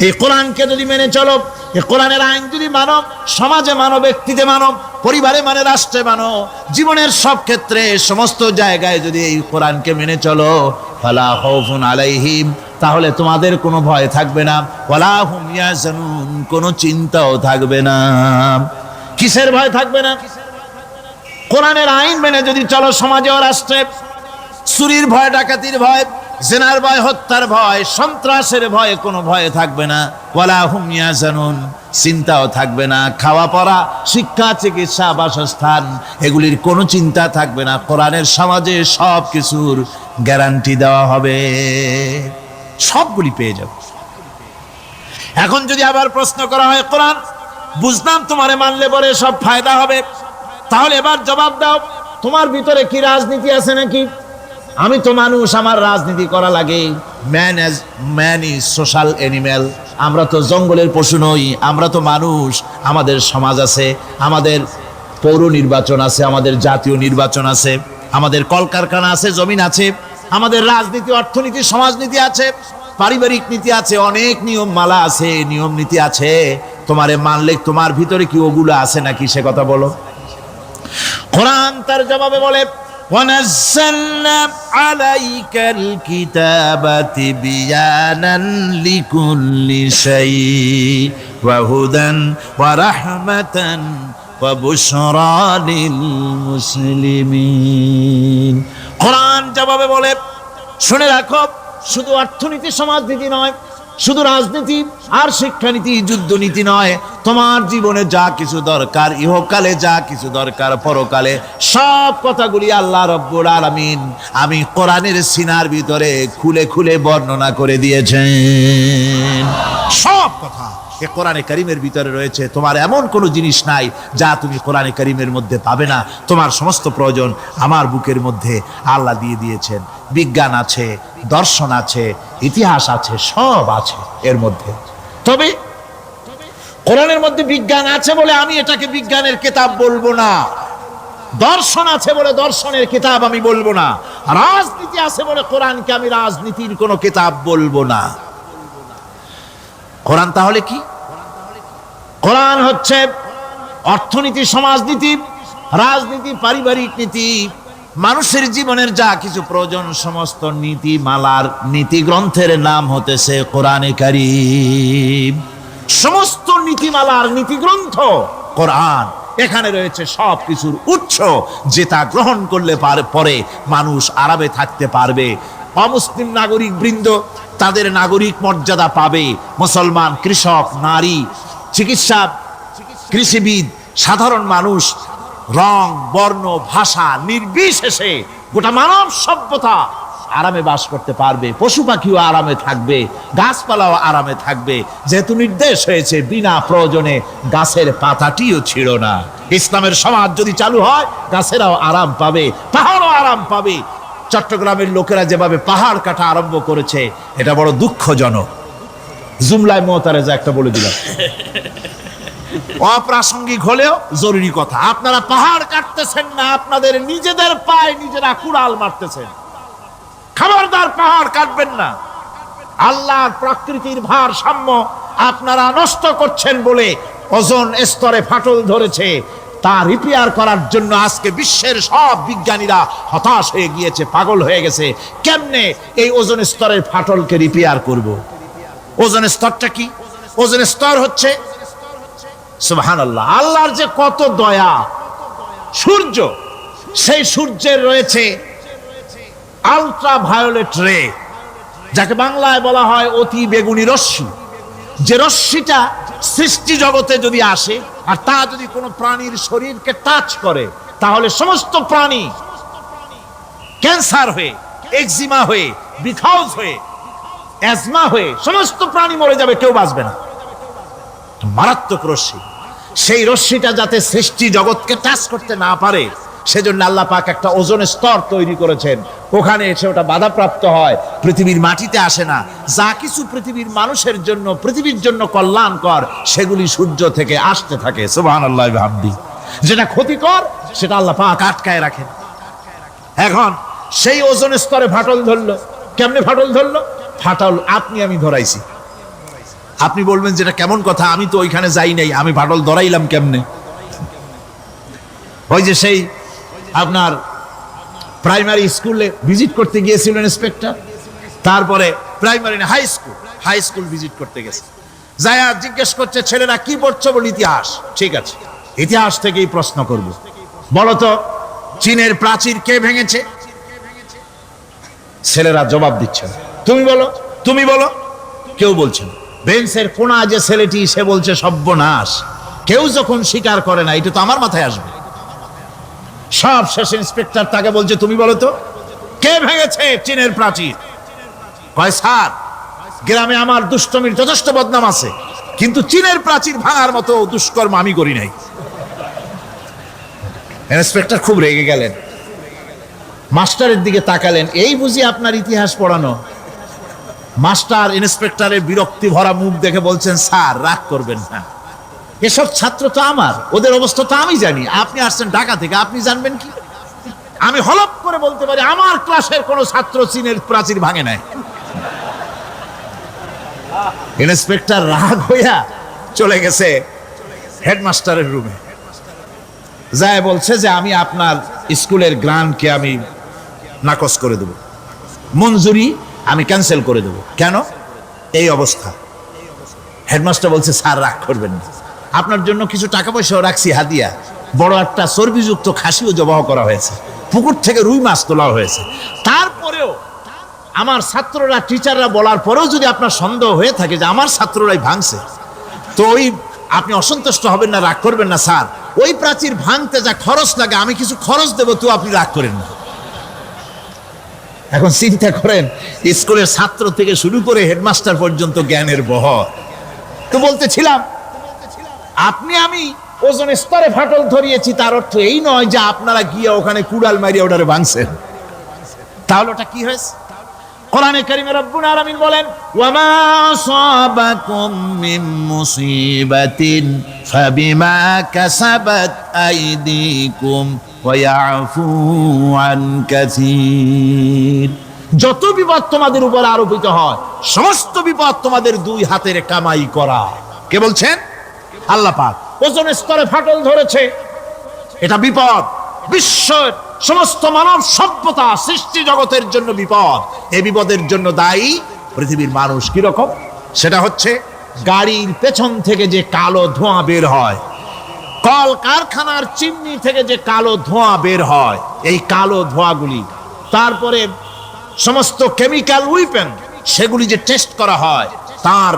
এই কোরআনকে যদি মেনে চলো, এই কোরআনের আইন যদি মানো, সমাজে মানো, ব্যক্তিতে মানো, পরিবারে মানে, রাষ্ট্রে মানো, জীবনের সব ক্ষেত্রে সমস্ত জায়গায় যদি এই কোরআনকে মেনে চলো, ফালা খাউফুন আলাইহিম, তাহলে তোমাদের কোনো ভয় থাকবে না, ওয়ালা হুম ইয়াহজানুন, কোনো চিন্তাও থাকবে না। কিসের ভয় থাকবে না? কোরআনের আইন মেনে যদি চলো সমাজে ও রাষ্ট্রে, চুরির ভয়, ডাকাতির ভয়, জিনার ভয়, হত্যার ভয়, সন্ত্রাসের ভয়, কোনো ভয় থাকবে না। ওয়ালা হুম ইয়াহজানুন, চিন্তাও থাকবে না। খাওয়া পড়া, শিক্ষা, চিকিৎসা, বাসস্থান, এগুলির কোনো চিন্তা থাকবে না। কোরআনের সমাজে সব কিছুর গ্যারান্টি দেওয়া হবে, সবগুলি পেয়ে যাবে। এখন যদি আবার প্রশ্ন করা হয়, কোরআন বুঝলাম তোমারে মানলে পরে সব ফায়দা হবে, তাহলে এবার জবাব দাও, তোমার ভিতরে কি রাজনীতি আছে নাকি? আমি তো মানুষ, আমার রাজনীতি করা লাগে। ম্যান ইজ সোশ্যাল অ্যানিম্যাল, আমরা তো জঙ্গলের পশু নই, আমরা তো মানুষ। আমাদের সমাজ আছে, আমাদের পৌর নির্বাচন আছে, আমাদের জাতীয় নির্বাচন আছে, আমাদের কলকারখানা আছে, জমিন আছে, আমাদের রাজনীতি, অর্থনীতি, সমাজনীতি আছে, পারিবারিক নীতি আছে, অনেক নিয়ম মালা আছে, নিয়ম নীতি আছে। তোমারে মানলে তোমার ভিতরে কি ওগুলো আছে নাকি, সে কথা বলো। কোরআন তার জবাবে বলে, وَنَزَّلْنَا عَلَيْكَ الْكِتَابَ تِبْيَانًا لِكُلِّ شَيْءٍ وَهُدًى وَرَحْمَةً وَبُشْرَى لِلْمُسْلِمِينَ। কোরআন জবাবে বলে, শুনে রাখো, শুধু অর্থনীতি, সমাজনীতি নয়, শুধু রাজনীতি আর শিক্ষানীতি, যুদ্ধনীতি নয়, তোমার জীবনে যা কিছু দরকার, ইহকালে যা কিছু দরকার, পরকালে, সব কথাগুলি আল্লাহ রব্বুল আলামিন আমি কোরআনের সিনার ভিতরে খুলে খুলে বর্ণনা করে দিয়েছেন। সব কথা এ কোরআনে কারীমের ভিতরে রয়েছে। তোমার এমন কোনো জিনিস নাই যা তুমি কোরআনে কারীমের মধ্যে পাবে না। তোমার সমস্ত প্রয়োজন আমার বুকের মধ্যে আল্লাহ দিয়ে দিয়েছেন। বিজ্ঞান আছে, দর্শন আছে, ইতিহাস আছে, সব আছে এর মধ্যে। তবে কোরআনের মধ্যে বিজ্ঞান আছে বলে আমি এটাকে বিজ্ঞানের কিতাব বলবো না, দর্শন আছে বলে দর্শনের কিতাব আমি বলবো না, রাজনীতি আছে বলে কোরআনকে আমি রাজনীতির কোনো কিতাব বলবো না। কোরআন তাহলে কি? কোরআন হচ্ছে অর্থনীতি, সমাজনীতি, রাজনীতি, পারিবারিক নীতি, মানুষের জীবনের যা কিছু প্রয়োজন, সমস্ত নীতি মালার নীতি গ্রন্থের নাম হতেছে কোরআনে কারীম। সমস্ত নীতিমালার নীতি গ্রন্থ কোরআন। এখানে রয়েছে সব কিছুর উৎস, যেটা গ্রহণ করলে পরে মানুষ আরামে থাকতে পারবে। অমুসলিম নাগরিক বৃন্দ তাদের নাগরিক মর্যাদা পাবে। মুসলমান, কৃষক, নারী, চিকিৎসা, কৃষিবিদ, সাধারণ মানুষ, রং, বর্ণ, ভাষা নির্বিশেষে গোটা মানব সভ্যতা আরামে বাস করতে পারবে। পশু পাখিও আরামে থাকবে, গাছপালাও আরামে থাকবে, যেহেতু নির্দেশ হয়েছে বিনা প্রয়োজনে গাছের পাতাটিও ছিঁড়ো না। ইসলামের সমাজ যদি চালু হয়, গাছেরাও আরাম পাবে, পাহাড়ও আরাম পাবে। চট্টগ্রামের লোকেরা যেভাবে পাহাড় কাটা আরম্ভ করেছে, এটা বড় দুঃখজনক। জুমলায় মোতারেজা একটা বলে দিলাম, অপ্রাসঙ্গিক হলেও জরুরি কথা। আপনারা পাহাড় কাটতেছেন না, আপনাদের নিজেদের পায়ে নিজেরা কুড়াল মারতেছেন। খবরদার পাহাড় কাটবেন না। আল্লাহর প্রকৃতির ভারসাম্য আপনারা নষ্ট করছেন বলে ওজোন স্তরে ফাটল ধরেছে। তা রিপেয়ার করার জন্য আজকে বিশ্বের সব বিজ্ঞানীরা হতাশ হয়ে গিয়েছে, পাগল হয়ে গেছে। কেমনে এই ওজোন স্তরের ফাটলকে রিপেয়ার করব? ওজোন স্তরটা কি? ওজোন স্তর হচ্ছে, সুবহানাল্লাহ, আল্লাহর যে কত দয়া। সূর্য, সেই সূর্যের রয়েছে আলট্রা ভায়োলেট রে, যাকে বাংলায় বলা হয় অতি বেগুনি রশ্মি। যে রশ্মিটা সৃষ্টি জগতে যদি আসে আর তা যদি কোনো প্রাণীর শরীরকে টাচ করে, তাহলে সমস্ত প্রাণী ক্যান্সার হয়ে, এক্সিমা হয়ে, বিখাউজ হয়ে, অ্যাজমা হয়ে সমস্ত প্রাণী মরে যাবে, কেউ বাঁচবে না। মারাত্মক রশ্মি। সেই রশ্মিটা যাতে সৃষ্টি জগৎকে টাচ করতে না পারে, সেজন্য আল্লাহ পাক একটা ওজোন স্তর তৈরি করেছেন। ওখানে এসে ওটা বাধাপ্রাপ্ত হয়, পৃথিবীর মাটিতে আসে না। যা কিছু পৃথিবীর মানুষের জন্য, পৃথিবীর জন্য কল্যাণকর, সেগুলি সূর্য থেকে আসতে থাকে। সুবহানাল্লাহ বিহামদি। যেটা ক্ষতিকর, সেটা আল্লাহ পাক আটকায় রাখেন। এখন সেই ওজোন স্তরে ফাটল ধরলো। কেমনে ফাটল ধরলো? ফাটল আপনি আমি ধরাইছি। আপনি বলবেন যেটা কেমন কথা, আমি তো ওইখানে যাই নাই, আমি ফাটল ধরাইলাম কেমনে? ওই যে সেই আপনার প্রাইমারি স্কুলে ভিজিট করতে গিয়েছিলেন ইন্সপেক্টর, তারপরে প্রাইমারি না হাই স্কুল ভিজিট করতে গেছে, যায়া জিজ্ঞেস করছে ছেলেরা কি পড়ছো? বল ইতিহাস। ঠিক আছে, ইতিহাস থেকেই প্রশ্ন করব, বলতো চীনের প্রাচীর কে ভেঙেছে? ছেলেরা জবাব দিচ্ছে না। তুমি বলো, কেউ বলছে না। বেঞ্চের কোনা যে ছেলেটি, সে বলছে সর্বনাশ, কেউ যখন স্বীকার করে না, এটা তো আমার মাথায় আসবে। সব শেষ ইন্সপেক্টর তাকে বলছে তুমি বলো তো কে ভেঙেছে চীনের প্রাচীর? কয় স্যার, গ্রামে আমার দুষ্টমির যথেষ্ট বদনাম আছে, কিন্তু চীনের প্রাচীর ভাঙার মতো দুষ্কর্ম আমি করি নাই। ইন্সপেক্টর খুব রেগে গেলেন, মাস্টারের দিকে তাকালেন, এই বুঝি আপনার ইতিহাস পড়ানো? মাস্টার ইন্সপেক্টরের বিরক্তি ভরা মুখ দেখে বলছেন, স্যার রাগ করবেন না, এসব ছাত্র তো আমার, ওদের অবস্থা তো আমি জানি, আপনি আসছেন ঢাকা থেকে, আপনি জানবেন কি? আমি হলপ করে বলতে পারি আমার ক্লাসের কোন ছাত্র চীনের প্রাচীর ভাঙে নাই। ইন্সপেক্টর রাগ হইয়া চলে গেছে হেডমাস্টারের রুমে, যায় বলছে যে আমি আপনার স্কুলের গ্রান্টকে আমি নাকচ করে দেব, মঞ্জুরি আমি ক্যান্সেল করে দেব। কেন? এই অবস্থা। হেডমাস্টার বলছে স্যার রাগ করবেন না, আপনার জন্য কিছু টাকা পয়সাও রাখছি হাদিয়া, বড় একটা চর্বিযুক্ত খাসিও জবাহ করা হয়েছে, পুকুর থেকে রুই মাছ তোলা হয়েছে। তারপরেও আমার ছাত্ররা, টিচাররা বলার পরেও যদি আপনার সন্দেহ হয়ে থাকে যে আমার ছাত্ররাই ভাঙছে, তো ওই আপনি অসন্তুষ্ট হবেন না, রাগ করবেন না স্যার, ওই প্রাচীর ভাঙতে যা খরচ লাগে আমি কিছু খরচ দেবো, তো আপনি রাগ করেন না। এখন চিন্তা করেন, স্কুলের ছাত্র থেকে শুরু করে হেডমাস্টার পর্যন্ত জ্ঞানের বহর। তো বলতেছিলাম, আপনি আমি ওজন স্তরে ফাটল ধরিয়েছি, তার অর্থ এই নয় যে আপনারা গিয়ে ওখানে কুড়াল মারিয়ে ওটারে ভাঙছেন। তাহলে ওটা কি হয়েছে? কোরআনে কারীমে রব্বুল আলামিন বলেন, ওয়ামা আসাবাকুম মিন মুসিবাতিন ফাবিমা কাসাবাত আইদিকুম ওয়া ইয়াফু আন কাসীর। যত বিপদ তোমাদের উপর আরোপিত হয়, সমস্ত বিপদ তোমাদের দুই হাতের কামাই করা। কে বলছেন? আল্লাহ পাক। ওজন স্তরে ফাটল ধরেছে, এটা বিপদ, বিশ্বের সমস্ত মানব সভ্যতা সৃষ্টি জগতের জন্য বিপদ। এই বিপদের জন্য দায়ী পৃথিবীর মানুষ। কি রকম? সেটা হচ্ছে গাড়ির পেছন থেকে যে কালো ধোঁয়া বের হয়, কল কারখানার চিমনি থেকে যে কালো ধোঁয়া বের হয়, এই কালো ধোঁয়াগুলি, তারপরে সমস্ত কেমিক্যাল উইপেন সেগুলি যে টেস্ট করা হয়, তার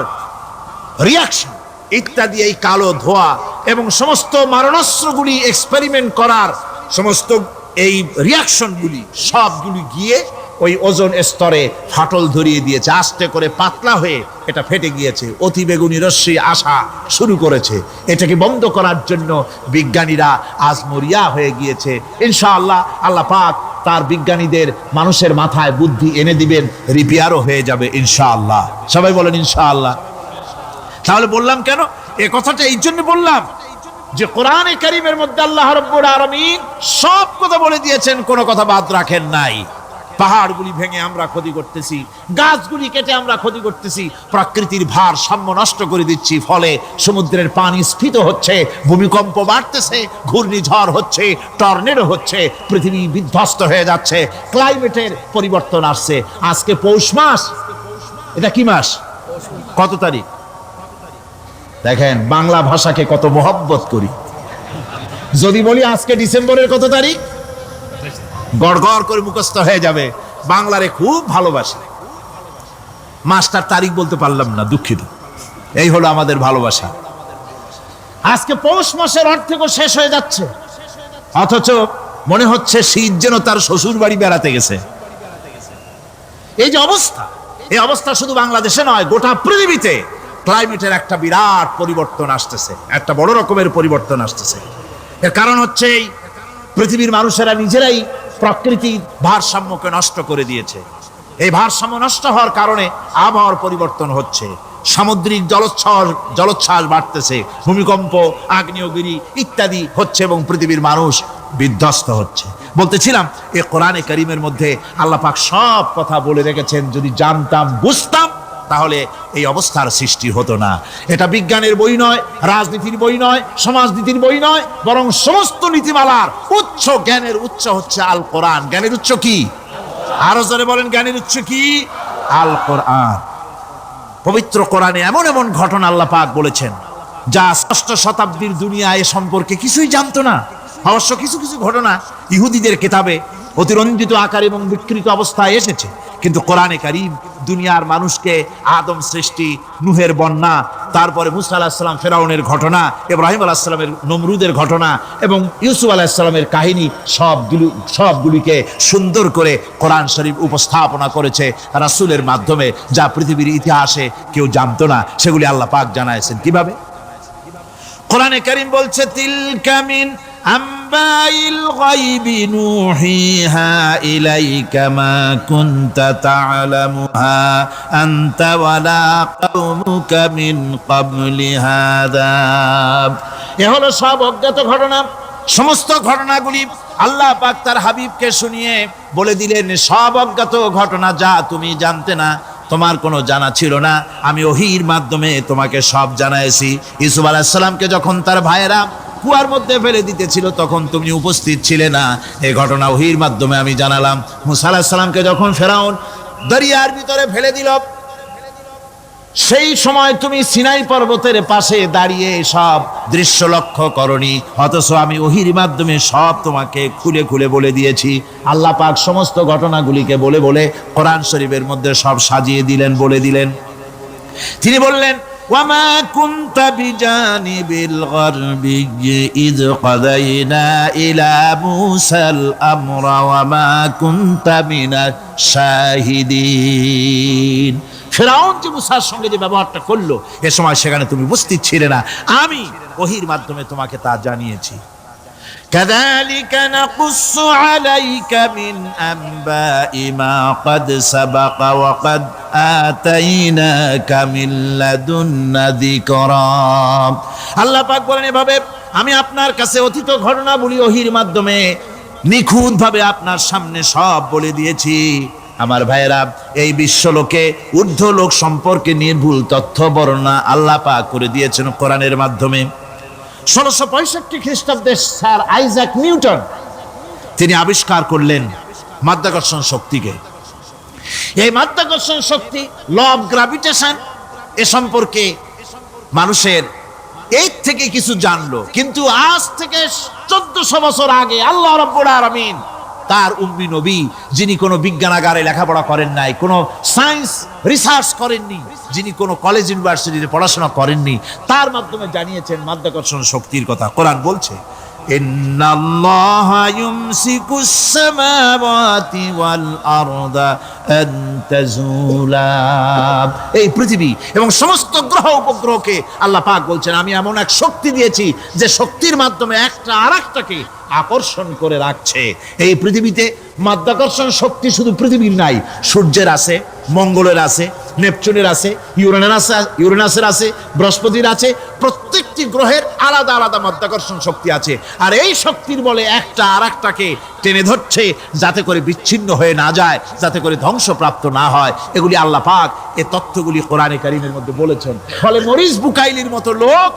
রিয়াকশন ইত্যাদি, এই কালো ধোঁয়া এবং সমস্ত মারণাস্ত্রগুলি এক্সপেরিমেন্ট করার সমস্ত এই রিয়াকশনগুলি সবগুলি গিয়ে ওই ওজন স্তরে ফাটল ধরিয়ে দিয়েছে। আস্তে করে পাতলা হয়ে এটা ফেটে গিয়েছে, অতি বেগুনি রশ্মি আসা শুরু করেছে। এটাকে বন্ধ করার জন্য বিজ্ঞানীরা আজ মরিয়া হয়ে গিয়েছে। ইনশাআল্লাহ আল্লাহ পাক তার বিজ্ঞানীদের মানুষের মাথায় বুদ্ধি এনে দিবেন, রিপেয়ারও হয়ে যাবে ইনশাআল্লাহ। সবাই বলেন ইনশাআল্লাহ। তাহলে বললাম কেন এ কথাটা? এই জন্য বললাম যে কোরআনে কারীমের মধ্যে আল্লাহ রাব্বুল আলামিন সব কথা বলে দিয়েছেন, কোনো কথা বাদ রাখেন নাই। পাহাড়গুলি ভেঙে আমরা ক্ষতি করতেছি, গাছগুলি কেটে আমরা ক্ষতি করতেছি, প্রকৃতির ভারসাম্য নষ্ট করে দিচ্ছি, ফলে সমুদ্রের পানি স্ফীত হচ্ছে, ভূমিকম্প বাড়তেছে, ঘূর্ণিঝড় হচ্ছে, টর্নেডো হচ্ছে, পৃথিবী বিধ্বস্ত হয়ে যাচ্ছে, ক্লাইমেটের পরিবর্তন আসছে। আজকে পৌষ মাস, এটা কি মাস? কত তারিখ? দেখেন বাংলা ভাষাকে কত মহব্বত করি। যদি বলি আজকে ডিসেম্বরের কত তারিখ, গড় গড় করে মুখস্থ হয়ে যাবে। বাংলারে খুব ভালোবাসি, মাসটার তারিখ বলতে পারলাম না, দুঃখিত। এই হলো আমাদের ভালোবাসা। আজকে পৌষ মাসের অর্ধেকও শেষ হয়ে যাচ্ছে, অথচ মনে হচ্ছে শীত যেন তার শ্বশুর বাড়ি বেড়াতে গেছে। এই যে অবস্থা, এই অবস্থা শুধু বাংলাদেশে নয়, গোটা পৃথিবীতে ক্লাইমেটের একটা বিরাট পরিবর্তন আসতেছে, একটা বড় রকমের পরিবর্তন আসতেছে। এর কারণ হচ্ছে এই পৃথিবীর মানুষেরা নিজেরাই প্রকৃতির ভারসাম্যকে নষ্ট করে দিয়েছে। এই ভারসাম্য নষ্ট হওয়ার কারণে আবহাওয়ার পরিবর্তন হচ্ছে, সামুদ্রিক জলোচ্ছ্বাস বাড়তেছে, ভূমিকম্প, আগ্নেয়গিরি ইত্যাদি হচ্ছে এবং পৃথিবীর মানুষ বিধ্বস্ত হচ্ছে। বলতেছিলাম এই কোরআনে কারীমের মধ্যে আল্লাহ পাক সব কথা বলে রেখেছেন। যদি জানতাম, বুঝতাম, তাহলে এই অবস্থার সৃষ্টি হতো না। এটা বিজ্ঞানের বই নয়, রাজনীতির বই নয়, সমাজনীতির বই নয়, বরং সমস্ত নীতিমালার উচ্চ, জ্ঞানের উচ্চ হচ্ছে আল কোরআন। জ্ঞানের উচ্চ কি? আরো জোরে বলেন, জ্ঞানের উচ্চ কি? আল কোরআন। পবিত্র কোরআনে এমন এমন ঘটনা আল্লাহ পাক বলেছেন যা ষষ্ঠ শতাব্দীর দুনিয়া এ সম্পর্কে কিছুই জানতো না। অবশ্য কিছু কিছু ঘটনা ইহুদিদের কিতাবে অতিরঞ্জিত আকার এবং বিকৃত অবস্থায় এসেছে, কিন্তু কোরআনে কারীম দুনিয়ার মানুষকে আদম সৃষ্টি, নূহের বন্যা, তারপরে মুসা আলাইহিস সালাম ফেরাউনের ঘটনা, ইব্রাহিম আলাইহিস সালামের নমরুদের ঘটনা এবং ইউসুফ আলাইহিস সালামের কাহিনী সবগুলিকে সুন্দর করে কোরআন শরীফ উপস্থাপনা করেছে রাসূলের মাধ্যমে, যা পৃথিবীর ইতিহাসে কেউ জানতো না। সেগুলি আল্লাহ পাক জানাইছেন কিভাবে? কোরআনে কারীম বলছে, তিলকা মিন আম্বাইল গায়বি নুহিহা ইলাইকা মা কুনতা তা'লামুহা আনতা ওয়ালা কওমুকা মিন ক্বাবলি হাযা। এ হলো সব অজ্ঞাত ঘটনা। সমস্ত ঘটনাগুলি আল্লাহ পাক তার হাবিবকে শুনিয়ে বলে দিলেন, সব অজ্ঞাত ঘটনা যা তুমি জানতে না, তোমার কোনো জানা ছিল না, আমি ওহীর মাধ্যমে তোমাকে সব জানাইছি। ইউসুফ আলাইহিস সালামকে যখন তার ভাইয়েরা কুয়ার মধ্যে ফেলে দিতেছিল তখন তুমি উপস্থিত ছিলে না, এই ঘটনা ওহীর মাধ্যমে আমি জানালাম। মুসা আলাইহিস সালামকে যখন ফেরাউন দরিয়ার ভিতরে ফেলে দিল, সেই সময় তুমি সিনাই পর্বতের পাশে দাঁড়িয়ে সব দৃশ্য লক্ষ্য করনি, অথচ আমি ওহীর মাধ্যমে সব তোমাকে খুলে খুলে বলে দিয়েছি। আল্লাহ পাক সমস্ত ঘটনাগুলিকে বলে বলে কোরআন শরীফের মধ্যে সব সাজিয়ে দিলেন, বলে দিলেন। তিনি বললেন, ওয়ামা কুনতা বিজানিবিল গারবিয়্যি ইয কাদাইনা ইলা মুসাল আমরা ওয়ামা কুনতা মিনাশ শাহিদিন। ফেরাউন যে মুসার সঙ্গে যে ব্যবহারটা করলো, এ সময় সেখানে তুমি উপস্থিত ছিলে না, আমি ওহীর মাধ্যমে তোমাকে তা জানিয়েছি। কাযালিকা নাকুসসু আলাইকা মিন আনবাই মা ক্বাদ সাবাকা ওয়া ক্বাদ আতাইনাকা মিন লাদুন্না যিকরা। আল্লাহ পাক বলেন, এভাবে আমি আপনার কাছে অতীত ঘটনাবলী ওহীর মাধ্যমে নিখুঁতভাবে আপনার সামনে সব বলে দিয়েছি। আমার ভাইয়েরা, এই বিশ্বলোকে ঊর্ধ্ব লোক সম্পর্কে নির্ভুল তথ্য বর্ণনা আল্লাহ পাক করে দিয়েছেন কোরআনের মাধ্যমে। 1665 খ্রিস্টাব্দে স্যার আইজাক নিউটন তিনি আবিষ্কার করলেন মাধ্যাকর্ষণ শক্তিকে। এই মাধ্যাকর্ষণ শক্তি, ল অফ গ্র্যাভিটেশন, এ সম্পর্কে মানুষের এই থেকে কিছু জানলো, কিন্তু আজ থেকে 1400 বছর আগে আল্লাহ রাব্বুল আলামিন তার উম্মি নবী, যিনি কোনো বিজ্ঞানাগারে লেখাপড়া করেন নাই, কোনো সায়েন্স রিসার্চ করেননি, যিনি কোনো কলেজ ইউনিভার্সিটিতে পড়াশোনা করেননি, তার মাধ্যমে জানিয়েছেন মাধ্যাকর্ষণ শক্তির কথা। কোরআন বলছে, ইন্নাল্লাহা ইউমসিকুস সামাওয়াতি ওয়াল আরদা আন তাজুলা। এই পৃথিবী এবং সমস্ত গ্রহ উপগ্রহকে আল্লাহ পাক বলছেন, আমি এমন এক শক্তি দিয়েছি যে শক্তির মাধ্যমে একটা আরেকটাকে আকর্ষণ করে রাখছে। এই পৃথিবীতে মাধ্যাকর্ষণ শক্তি শুধু পৃথিবীর নাই, সূর্যের আছে, মঙ্গলের আছে, নেপচুনের আছে, ইউরেনাসের আছে, বৃহস্পতির আছে। প্রত্যেকটি গ্রহের আলাদা আলাদা মাধ্যাকর্ষণ শক্তি আছে, আর এই শক্তির বলে একটা আরেকটাকে টেনে ধরছে, যাতে করে বিচ্ছিন্ন হয়ে না যায়, যাতে করে ধ্বংসপ্রাপ্ত না হয়। এগুলি আল্লাহ পাক এই তথ্যগুলি কোরআনে কারীমের মধ্যে বলেছেন। ফলে মরিস বুকাইলির মতো লোক,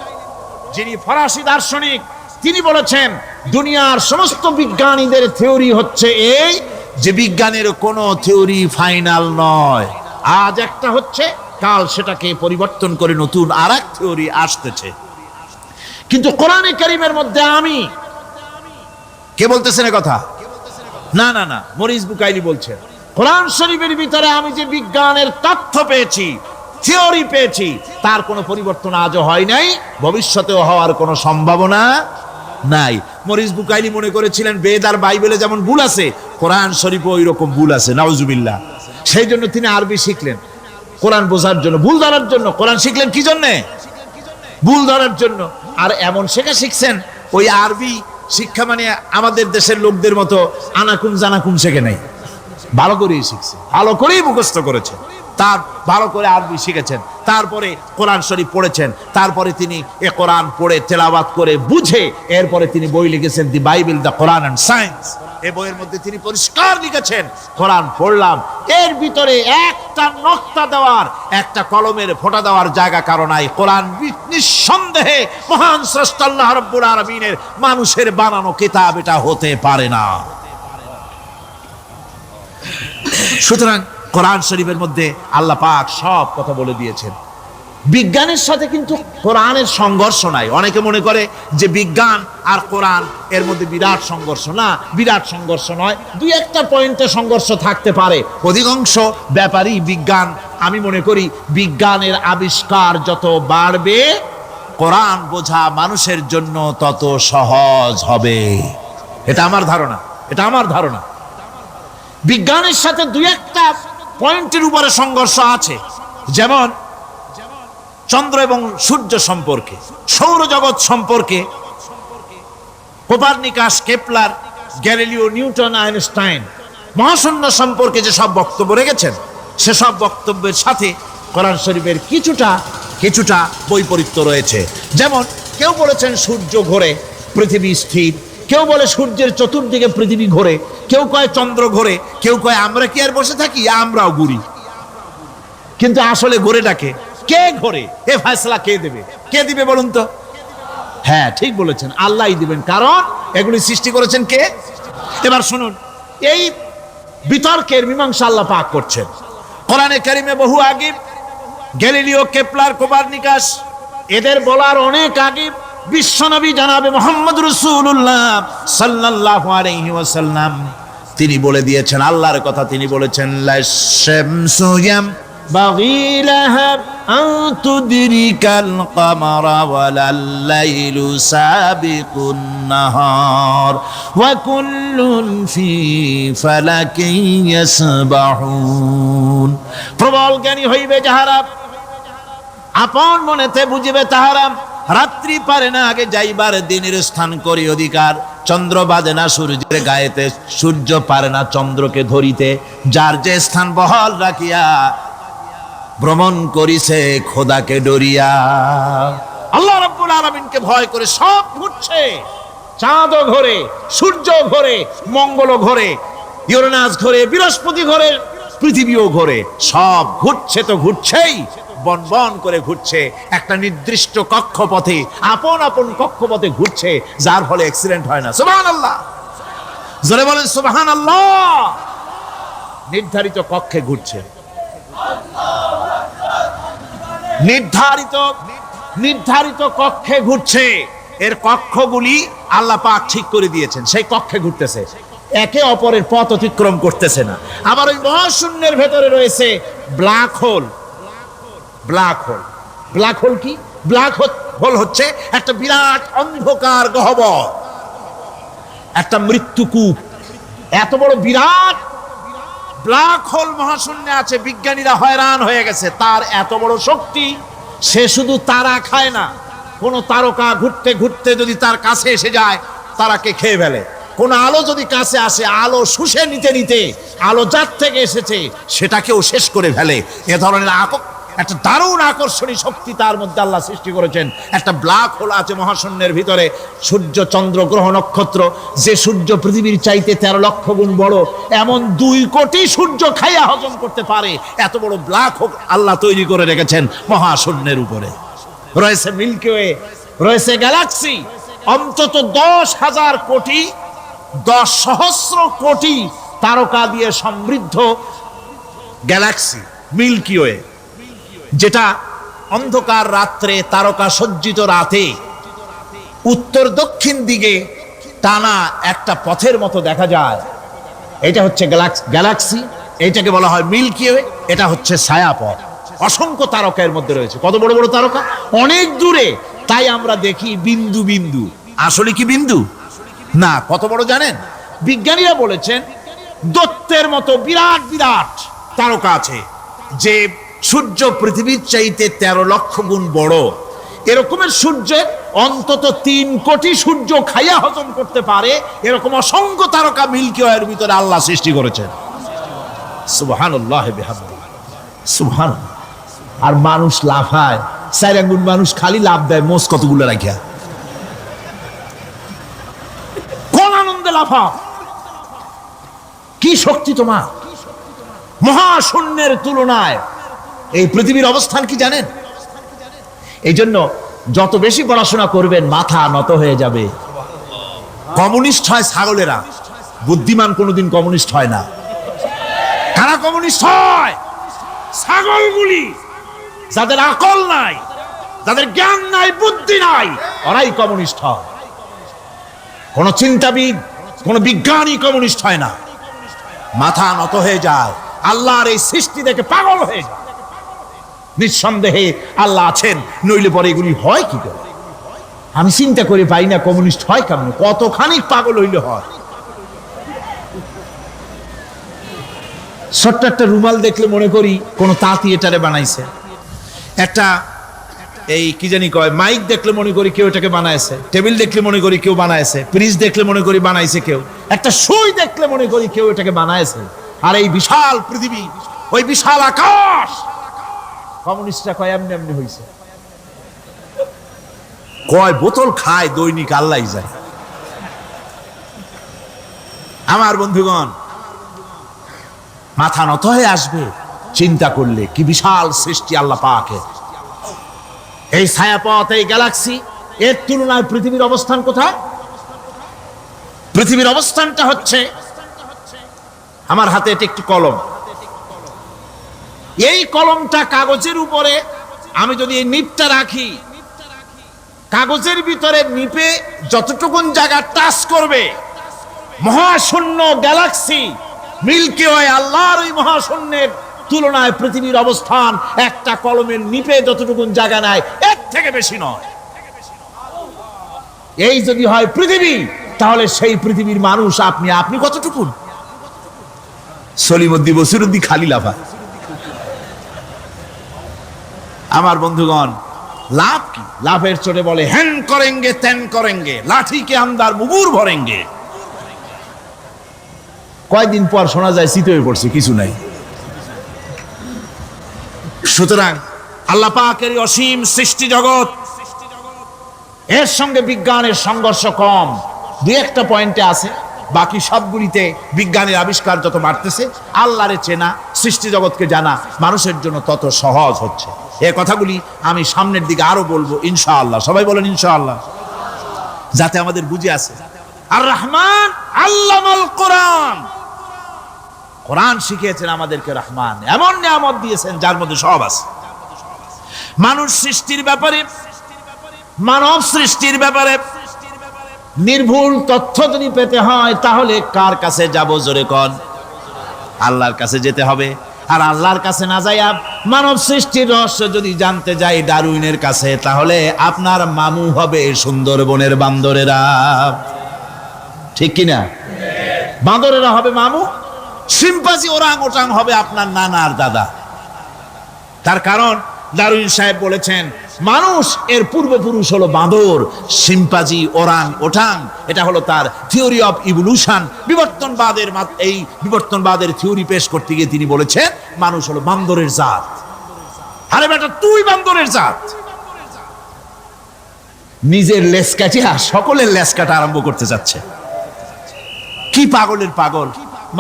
যিনি ফরাসি দার্শনিক, তিনি বলেছেন দুনিয়ার সমস্ত বিজ্ঞানীদের থিওরি হচ্ছে এই, যে বিজ্ঞানের কোনো থিওরি ফাইনাল নয়। আজ একটা হচ্ছে, কাল সেটাকে পরিবর্তন করে নতুন আরেক থিওরি আসতেছে। কিন্তু কোরআনে কারীমের মধ্যে আমি, কে বলতেছেন এ কথা? না না না, মরিস বুকাইলি বলছেন, কোরআন শরীফের ভিতরে আমি যে বিজ্ঞানের তথ্য পেয়েছি, থিওরি পেয়েছি, তার কোনো পরিবর্তন আজও হয় নাই, ভবিষ্যতেও হওয়ার কোনো সম্ভাবনা নাই। মরিস বুকাইলি মনে করেছিলেন বেদ আর বাইবেলে যেমন ভুল আছে, কোরআন শরীফে ওই রকম ভুল আছে, নাউজুবিল্লাহ। সেই জন্য তিনি আরবি শিখলেন কোরআন বোঝার জন্য, ভুল ধরার জন্য। কোরআন শিখলেন কি জন্যে? ভুল ধরার জন্য। আর এমন শেখা শিখছেন, ওই আরবি শিক্ষা মানে আমাদের দেশের লোকদের মতো আনাকুম জানাকুম শেখে নাই, ভালো করেই শিখছে, ভালো করেই মুখস্থ করেছে, তার ভালো করে আরবি শিখেছেন, তারপরে কোরআন শরীফ পড়েছেন, তারপরে তিনি এ কোরআন পড়ে তেলাওয়াত করে বুঝে এরপরে তিনি বই লিখেছেন দি Bible, the Quran and science. এই বইয়ের মধ্যে তিনি পরিষ্কার লিখেছেন, কোরআন পড়লাম, এর ভিতরে একটা নকতা দেওয়ার, একটা কলমের ফোঁটা দেওয়ার জায়গা কারো নাই। কোরআন নিঃসন্দেহে মহান স্রষ্টা আল্লাহ রাব্বুল আলামিনের মানুষের বানানো কিতাব এটা হতে পারে না। সুতরাং কোরআন শরীফের মধ্যে আল্লাহ পাক সব কথা বলে দিয়েছেন। বিজ্ঞানের সাথে কিন্তু কোরআনের সংঘর্ষ নাই। অনেকে মনে করে যে বিজ্ঞান আর কোরআন এর মধ্যে বিরাট সংঘর্ষ। না, বিরাট সংঘর্ষ নয়, দুই একটা পয়েন্টে সংঘর্ষ থাকতে পারে। অধিকাংশ ব্যাপারই বিজ্ঞান, আমি মনে করি বিজ্ঞানের আবিষ্কার যত বাড়বে কোরআন বোঝা মানুষের জন্য তত সহজ হবে। এটা আমার ধারণা, এটা আমার ধারণা। বিজ্ঞানের সাথে দুই একটা পয়েন্টের উপরে সংঘর্ষ আছে, যেমন চন্দ্র এবং সূর্য সম্পর্কে, সৌরজগৎ সম্পর্কে Copernicus, Kepler, Galileo, Newton, Einstein মহাশূন্য সম্পর্কে যে সব বক্তব্য রেখেছেন, সেসব বক্তব্যের সাথে কোরআন শরীফের কিছুটা বৈপরীত্য রয়েছে। যেমন কেউ বলেছেন সূর্য ঘোরে, পৃথিবী স্থির, কেউ বলে সূর্যের চতুর্দিকে পৃথিবী ঘোরে, কেউ কয় চন্দ্র ঘোরে, কেউ কয় আমরা কি আর বসে থাকি, আমরাও ঘুরি। কিন্তু আসলে ঘোরেটাকে কে ঘোরে, এ ফয়সালা কে দেবে? কে দিবে বলুন তো? হ্যাঁ, ঠিক বলেছেন, আল্লাহই দিবেন, কারণ এগুলি সৃষ্টি করেছেন কে? এবার শুনুন, এই বিতর্কের মীমাংসা আল্লাহ পাক করছেন কোরআনে কারিমে বহু আগে। গ্যালিলিও, কেপলার, কোপারনিকাস এদের বলার অনেক আগে বিশ্বনবী জানাবে মুহাম্মদ রাসূলুল্লাহ সাল্লাল্লাহু আলাইহি ওয়াসাল্লাম তিনি বলে দিয়েছেন, আল্লাহর কথা তিনি বলেছেন, লাশ-শামসু ইয়ামবাগি লাহা আন তুদরিকাল কামারা ওয়ালাল লাইলু সাবিকুন নাহার ওয়া কুল্লুন ফি ফালাকিন ইয়াসবাহুন। প্রবল জ্ঞানী হইবে যাহারা, আপন মনেতে বুঝিবে তাহারা, রাত্রি পারে না আগে যাইবার দিনের স্থান করি অধিকার। চন্দ্র বাজে না সূর্যের গায়েতে, সূর্য পারে না চন্দ্রকে ধরিতে। যার যে স্থান বহাল রাখিয়া ভ্রমণ করিছে খোদাকে ডরিয়া। আল্লাহ রাব্বুল আলামিনকে ভয় করে সব ঘুরছে, চাঁদও ঘোরে, সূর্য ঘোরে, মঙ্গল ঘোরে, ইউরেনাস ঘোরে, বৃহস্পতি ঘোরে, পৃথিবীও ঘোরে। সব ঘুরছে তো ঘুরছেই, বন বন করে ঘুরছে একটা নির্দিষ্ট কক্ষপথে, আপন আপন কক্ষপথে ঘুরছে, যার ফলে অ্যাক্সিডেন্ট হয় না। সুবহানাল্লাহ, জোরে বলেন সুবহানাল্লাহ। নির্ধারিত কক্ষে ঘুরছে, নির্ধারিত কক্ষে ঘুরছে। এর কক্ষগুলি আল্লাহ পাক ঠিক করে দিয়েছেন, সেই কক্ষে ঘুরতেছে, একে অপরের পথ অতিক্রম করতেছে না। আবার ওই মহাশূন্যের ভেতরে রয়েছে black hole. Black hole, black hole কি? ব্ল্যাক হোল হচ্ছে একটা বিরাট অন্ধকার গহ্বর, একটা মৃত্যুকূপ। এত বড় বিরাট ব্ল্যাক হোল মহাশূন্যে আছে, বিজ্ঞানীরা হয়রান হয়ে গেছে। তার এত বড় শক্তি, সে শুধু তারা খায় না, কোন তারকা ঘুরতে ঘুরতে যদি তার কাছে এসে যায় তারাকে খেয়ে ফেলে। কোন আলো যদি কাছে আসে, আলো শুষে নিতে নিতে আলো যার থেকে এসেছে সেটাকেও শেষ করে ফেলে। এ ধরনের একটা দারুণ আকর্ষণী শক্তি তার মধ্যে আল্লাহ সৃষ্টি করেছেন। একটা ব্ল্যাক হোল আছে মহাশূন্যের ভিতরে। সূর্য, চন্দ্র, গ্রহ, নক্ষত্র, যে সূর্য পৃথিবীর চাইতে 13 লক্ষ গুণ বড়, এমন 2 কোটি সূর্য খাইয়া হজম করতে পারে এত বড় ব্ল্যাক হোল আল্লাহ তৈরি করে রেখেছেন মহাশূন্যের উপরে। রয়েছে মিল্কি ওয়ে, রয়েছে গ্যালাক্সি, অন্তত 10,000 কোটি, 10 সহস্র কোটি তারকা দিয়ে সমৃদ্ধ গ্যালাক্সি মিল্কি ওয়ে, যেটা অন্ধকার রাত্রে, তারকা সজ্জিত রাতে উত্তর দক্ষিণ দিকে টানা একটা পথের মতো দেখা যায়। এটা হচ্ছে গ্যালাক্সি, এইটাকে বলা হয় মিল্কি ওয়ে। এটা হচ্ছে ছায়াপথ। অসংখ্য তারকা এর মধ্যে রয়েছে। কত বড় বড় তারকা, অনেক দূরে। তাই আমরা দেখি বিন্দু বিন্দু, আসলে কি বিন্দু না। কত বড় জানেন? বিজ্ঞানীরা বলেছেন দৈত্যের মতো বিরাট বিরাট তারকা আছে, যে সূর্য পৃথিবীর চাইতে 13 লক্ষ গুণ বড়। এরকমের সূর্যের অন্তত 3 কোটি সূর্য খাইয়া হজম করতে পারে এরকম অসংখ্য তারকা মিল্কি ওয়ের ভিতরে আল্লাহ সৃষ্টি করেছেন। সুবহানাল্লাহ বিহামদিহি, সুবহানাল্লাহ। আর মানুষ লাফায়, 4 আঙ্গুল মানুষ খালি লাভ দেয়, মোষ কতগুলো রাখিয়া। কোন আনন্দে লাফা! শক্তি তোমার! মহাশূন্যের তুলনায় এই পৃথিবীর অবস্থান কি জানেন? এই জন্য যত বেশি পড়াশোনা করবেন মাথা নত হয়ে যাবে। কমিউনিস্ট হয় ছাগলেরা, বুদ্ধিমান কোনোদিন কমিউনিস্ট হয় না। কারা কমিউনিস্ট হয়? ছাগলগুলি, যাদের আকল নাই, যাদের জ্ঞান নাই, বুদ্ধি নাই, ওরাই কমিউনিস্ট হয়। কোন চিন্তাবিদ, কোন বিজ্ঞানী কমিউনিস্ট হয় না। মাথা নত হয়ে যায়, আল্লাহর এই সৃষ্টি দেখে পাগল হয়ে যায়। নিঃসন্দেহে আল্লাহ আছেন, নইলে পরে এগুলি হয় কি করে? আমি চিন্তা করে পাই না কমিউনিস্ট হয় কেমন, কতখানি পাগল হইলে হয়। ছোট্ট একটা রুমাল দেখলে মনে করি কোন তাঁতি এটারে বানাইছে। একটা এই কি জানি কয় মাইক দেখলে মনে করি কেউ এটাকে বানাইছে। টেবিল দেখলে মনে করি কেউ বানাইছে। ফ্রিজ দেখলে মনে করি বানাইছে কেউ। একটা সুই দেখলে মনে করি কেউ এটাকে বানাইছে। আর এই বিশাল পৃথিবী, ওই বিশাল আকাশ, কমিউনিস্টরা কয় এমনি এমনি হইছে। কয় বোতল খায় দৈনিক আল্লাহ যায়। আমার বন্ধুগণ, মাথা নত হয়ে আসবে চিন্তা করলে কি বিশাল সৃষ্টি আল্লাহ পাকের। এই ছায়াপথ, এই গ্যালাক্সি, এর তুলনায় পৃথিবীর অবস্থান কোথায়? পৃথিবীর অবস্থানটা হচ্ছে, আমার হাতে এটা একটি কলম। এই কলমটা কাগজের উপরে আমি যদি এই নিপটা রাখি, কাগজের ভিতরে নিপে যতটুকুন জায়গা টাচ করবে, মহাশূন্য গ্যালাক্সি মিল্কি ওয়ে, আল্লাহর ওই মহাশূন্যের তুলনায় পৃথিবীর অবস্থান একটা কলমের নিপে যতটুকুন জায়গা নেয় এর থেকে বেশি নয়। এই যদি হয় পৃথিবী, তাহলে সেই পৃথিবীর মানুষ আপনি কতটুকুন? সলিমুদ্দি বসিরুদ্দি খালি লাফা। আমার বন্ধুগণ, লাভ কি? লাভের চোটে বলে হ্যান করেঙ্গে ত্যান করেঙ্গে, লাঠি কে আন্দার মুগুর ভরেঙ্গে। কয়দিন পর শোনা যায় শীত হয়ে পড়ছে, কিছু নাই। সুতরাং আল্লাহ পাকের অসীম সৃষ্টি জগৎ, এর সঙ্গে বিজ্ঞানের সংঘর্ষ কম, দুই একটা পয়েন্টে আছে। বাকি সবগুলিতে বিজ্ঞানের আবিষ্কার যত বাড়তেছে, আল্লাহরে চেনা, সৃষ্টি জগৎকে জানা মানুষের জন্য তত সহজ হচ্ছে। এই কথাগুলি আমি সামনের দিকে আরো বলবো ইনশাআল্লাহ। সবাই বলেন ইনশাআল্লাহ, যাতে আমাদের বুঝে আসে। আর রহমান আল্লামাল কোরআন, কোরআন শিখিয়েছেন আমাদেরকে। রহমান এমন নিয়ামত দিয়েছেন যার মধ্যে সব আছে। মানুষ সৃষ্টির ব্যাপারে, মানব সৃষ্টির ব্যাপারে নির্ভুল তথ্য যদি পেতে হয়, তাহলে কার কাছে যাব? জোরে কোন? আল্লাহর কাছে যেতে হবে। আর আল্লাহর কাছে না যাইয়া মানব সৃষ্টির রহস্য যদি জানতে যাই ডারউইনের কাছে, তাহলে আপনার মামু হবে সুন্দরবনের বান্দরেরা। ঠিক কিনা? বান্দরেরা হবে মামু, শিম্পাঞ্জি ওরাং ওটাং হবে আপনার নানার দাদা। তার কারণ ডারউইন সাহেব বলেছেন মানুষ এর পূর্বপুরুষ হলো বাঁদর, শিম্পাঞ্জি, ওরাং ওটাং। এটা হলো তার থিওরি অফ ইভলিউশন। এই বিবর্তনবাদের থিওরি পেশ করতে গিয়ে তিনি বলেছেন মানুষ হলো বান্দরের জাত। আরে বেটা, তুই বান্দরের জাত। নিজের লেজ কাটিয়া সকলের লেজ কাটা আরম্ভ করতে যাচ্ছে। কি পাগলের পাগল,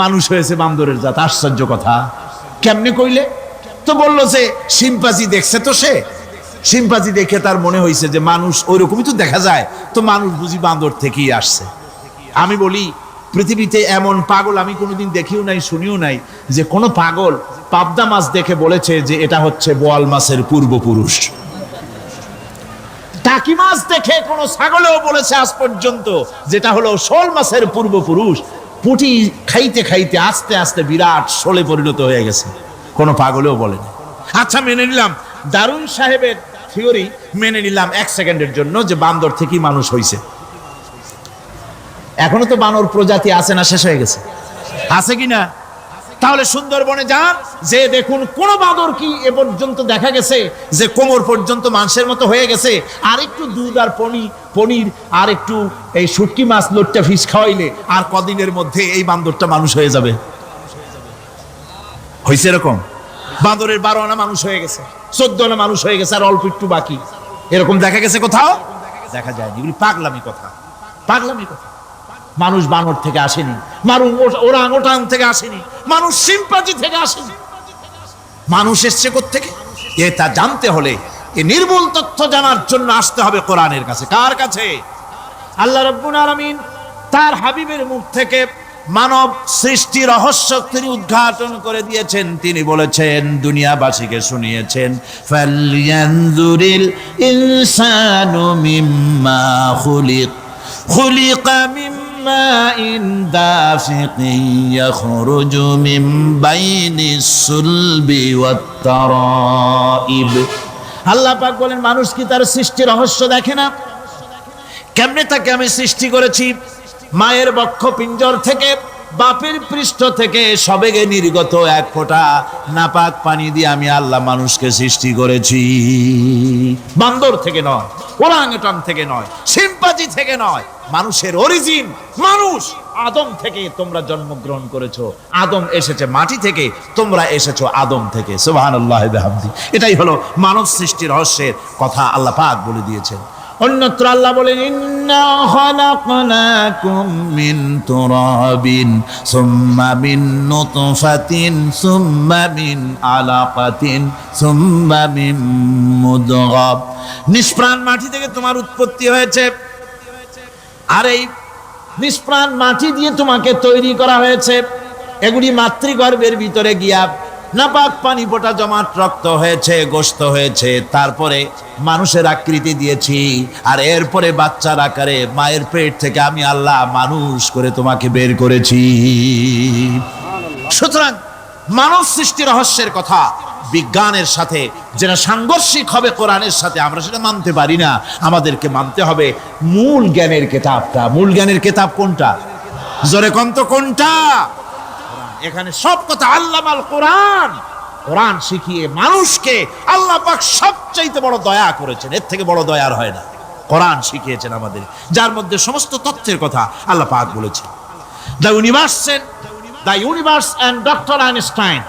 মানুষ হয়েছে বান্দরের জাত। আশ্চর্য কথা। কেমনে কইলে? তো বললো যে শিম্পাঞ্জি দেখছে, তো সে শিম্পাঞ্জি দেখে তার মনে হয়েছে যে মানুষ ওইরকমই তো দেখা যায়, তো মানুষ বুঝি বান্দর থেকেই আসছে। আমি বলি পৃথিবীতে এমন পাগল আমি কোনোদিন দেখিও নাই, শুনিও নাই যে কোনো পাগল পাবদা মাছ দেখে বলেছে যে এটা হচ্ছে বোয়াল মাছের পূর্বপুরুষ। টাকি মাছ দেখে কোনো ছাগলেও বলেছে আজ পর্যন্ত যেটা হলো শোল মাছের পূর্বপুরুষ। পুঁটি খাইতে খাইতে আস্তে আস্তে বিরাট শোলে পরিণত হয়ে গেছে, কোনো পাগলেও বলেনি। আচ্ছা, মেনে নিলাম ডারউইন সাহেবের থিওরি, মেনে নিলাম এক সেকেন্ডের জন্য যে বান্দর থেকেই মানুষ হয়েছে। এখনো তো বানর প্রজাতি আছে না শেষ হয়ে গেছে? আছে কিনা? তাহলে সুন্দরবনে যান, যে দেখুন কোন বাঁদর কি এ পর্যন্ত দেখা গেছে যে কোমর পর্যন্ত মানুষের মতো হয়ে গেছে? আর একটু দুধ আর পনির আর একটু এই শুটকি মাছ লোটটা ফিশ খাওয়াইলে আর কদিনের মধ্যে এই বান্দরটা মানুষ হয়ে যাবে। হয়েছে এরকম? বাঁদরের 12 আনা মানুষ হয়ে গেছে, 14 আনা মানুষ হয়ে গেছে, আর অল্প একটু বাকি। এরকম দেখা গেছে কোথাও? দেখা যায়নি। এগুলি পাগলামি কথা, পাগলামি কথা। মানুষ বানর থেকে আসেনি, মানুষ ওরাং ওটাং থেকে আসেনি, মানুষ সিম্পাজি থেকে আসেনি। মানুষ এসছে কোত্থেকে? এটা জানতে হলে এই নির্মূল তথ্য জানার জন্য আসতে হবে কোরআনের কাছে। কার কাছে? আল্লাহ রাব্বুল আলামিন তার হাবিবের মুখ থেকে মানব সৃষ্টি রহস্য তিনি উদ্ঘাটন করে দিয়েছেন। তিনি বলেছেন, দুনিয়াবাসীকে শুনিয়েছেন, ফালয়ানজুরিল ইনসানু মিম্মা খুলিকা মিম্মা ইন দাফিকিন ইয়াখরুজু মিন বাইনিস সুলবি ওয়াত তারাইব। আল্লাহ পাক বলেন, মানুষ কি তার সৃষ্টি রহস্য দেখে না? কেমনে তাকে আমি সৃষ্টি করেছি? মায়ের বক্ষ পিঞ্জর থেকে, বাপের পৃষ্ঠ থেকে সবেগে নির্গত এক ফোঁটা নাপাক পানি দিয়ে আমি আল্লাহ মানুষকে সৃষ্টি করেছি। বান্দর থেকে নয়, ওরাংওটাং থেকে নয়, সিম্পাজি থেকে নয়, মানুষের অরিজিন মানুষ। আদম থেকে তোমরা জন্মগ্রহণ করেছো, আদম এসেছে মাটি থেকে, তোমরা এসেছো আদম থেকে। সুবহানাল্লাহি ওয়া বিহামদিহি। এটাই হলো মানব সৃষ্টি রহস্যের কথা আল্লাহ পাক বলে দিয়েছেন। অন্যত্র আল্লাহ বলেন, ইন্না খালাকনাকুম মিন তুরাবিন সুম্মা মিন নুতফাতিন সুম্মা মিন আলাকাতিন সুম্মা মিন মুদগাহ। নিষ্প্রাণ মাটি থেকে তোমার উৎপত্তি হয়েছে, আর এই নিষ্প্রাণ মাটি দিয়ে তোমাকে তৈরি করা হয়েছে। এগুলি মাতৃগর্ভের ভিতরে গিয়া নাপাক পানি ফোঁটা জমাট রক্ত হয়েছে, গোশত হয়েছে, তারপরে মানুষের আকৃতি দিয়েছি, আর এরপরে বাচ্চার আকারে মায়ের পেট থেকে আমি আল্লাহ মানুষ করে তোমাকে বের করেছি। সুতরাং মানব সৃষ্টি রহস্যের কথা বিজ্ঞানের সাথে যেটা সাংঘর্ষিক হবে কোরআনের সাথে, আমরা সেটা মানতে পারি না। আমাদেরকে মানতে হবে মূল জ্ঞানের কিতাবটা। মূল জ্ঞানের কিতাব কোনটা? জোরে কোন তো কোনটা? এখানে সব কথা আল্লামাল কোরআন। কোরআন শিখিয়ে মানুষকে আল্লাহ পাক সবচাইতে বড় দয়া করেছেন, এর থেকে বড় দয়ার হয় না। কোরআন শিখিয়েছেন আমাদের, যার মধ্যে সমস্ত তথ্যের কথা আল্লাহ পাক বলেছেন। The universe and doctor Einstein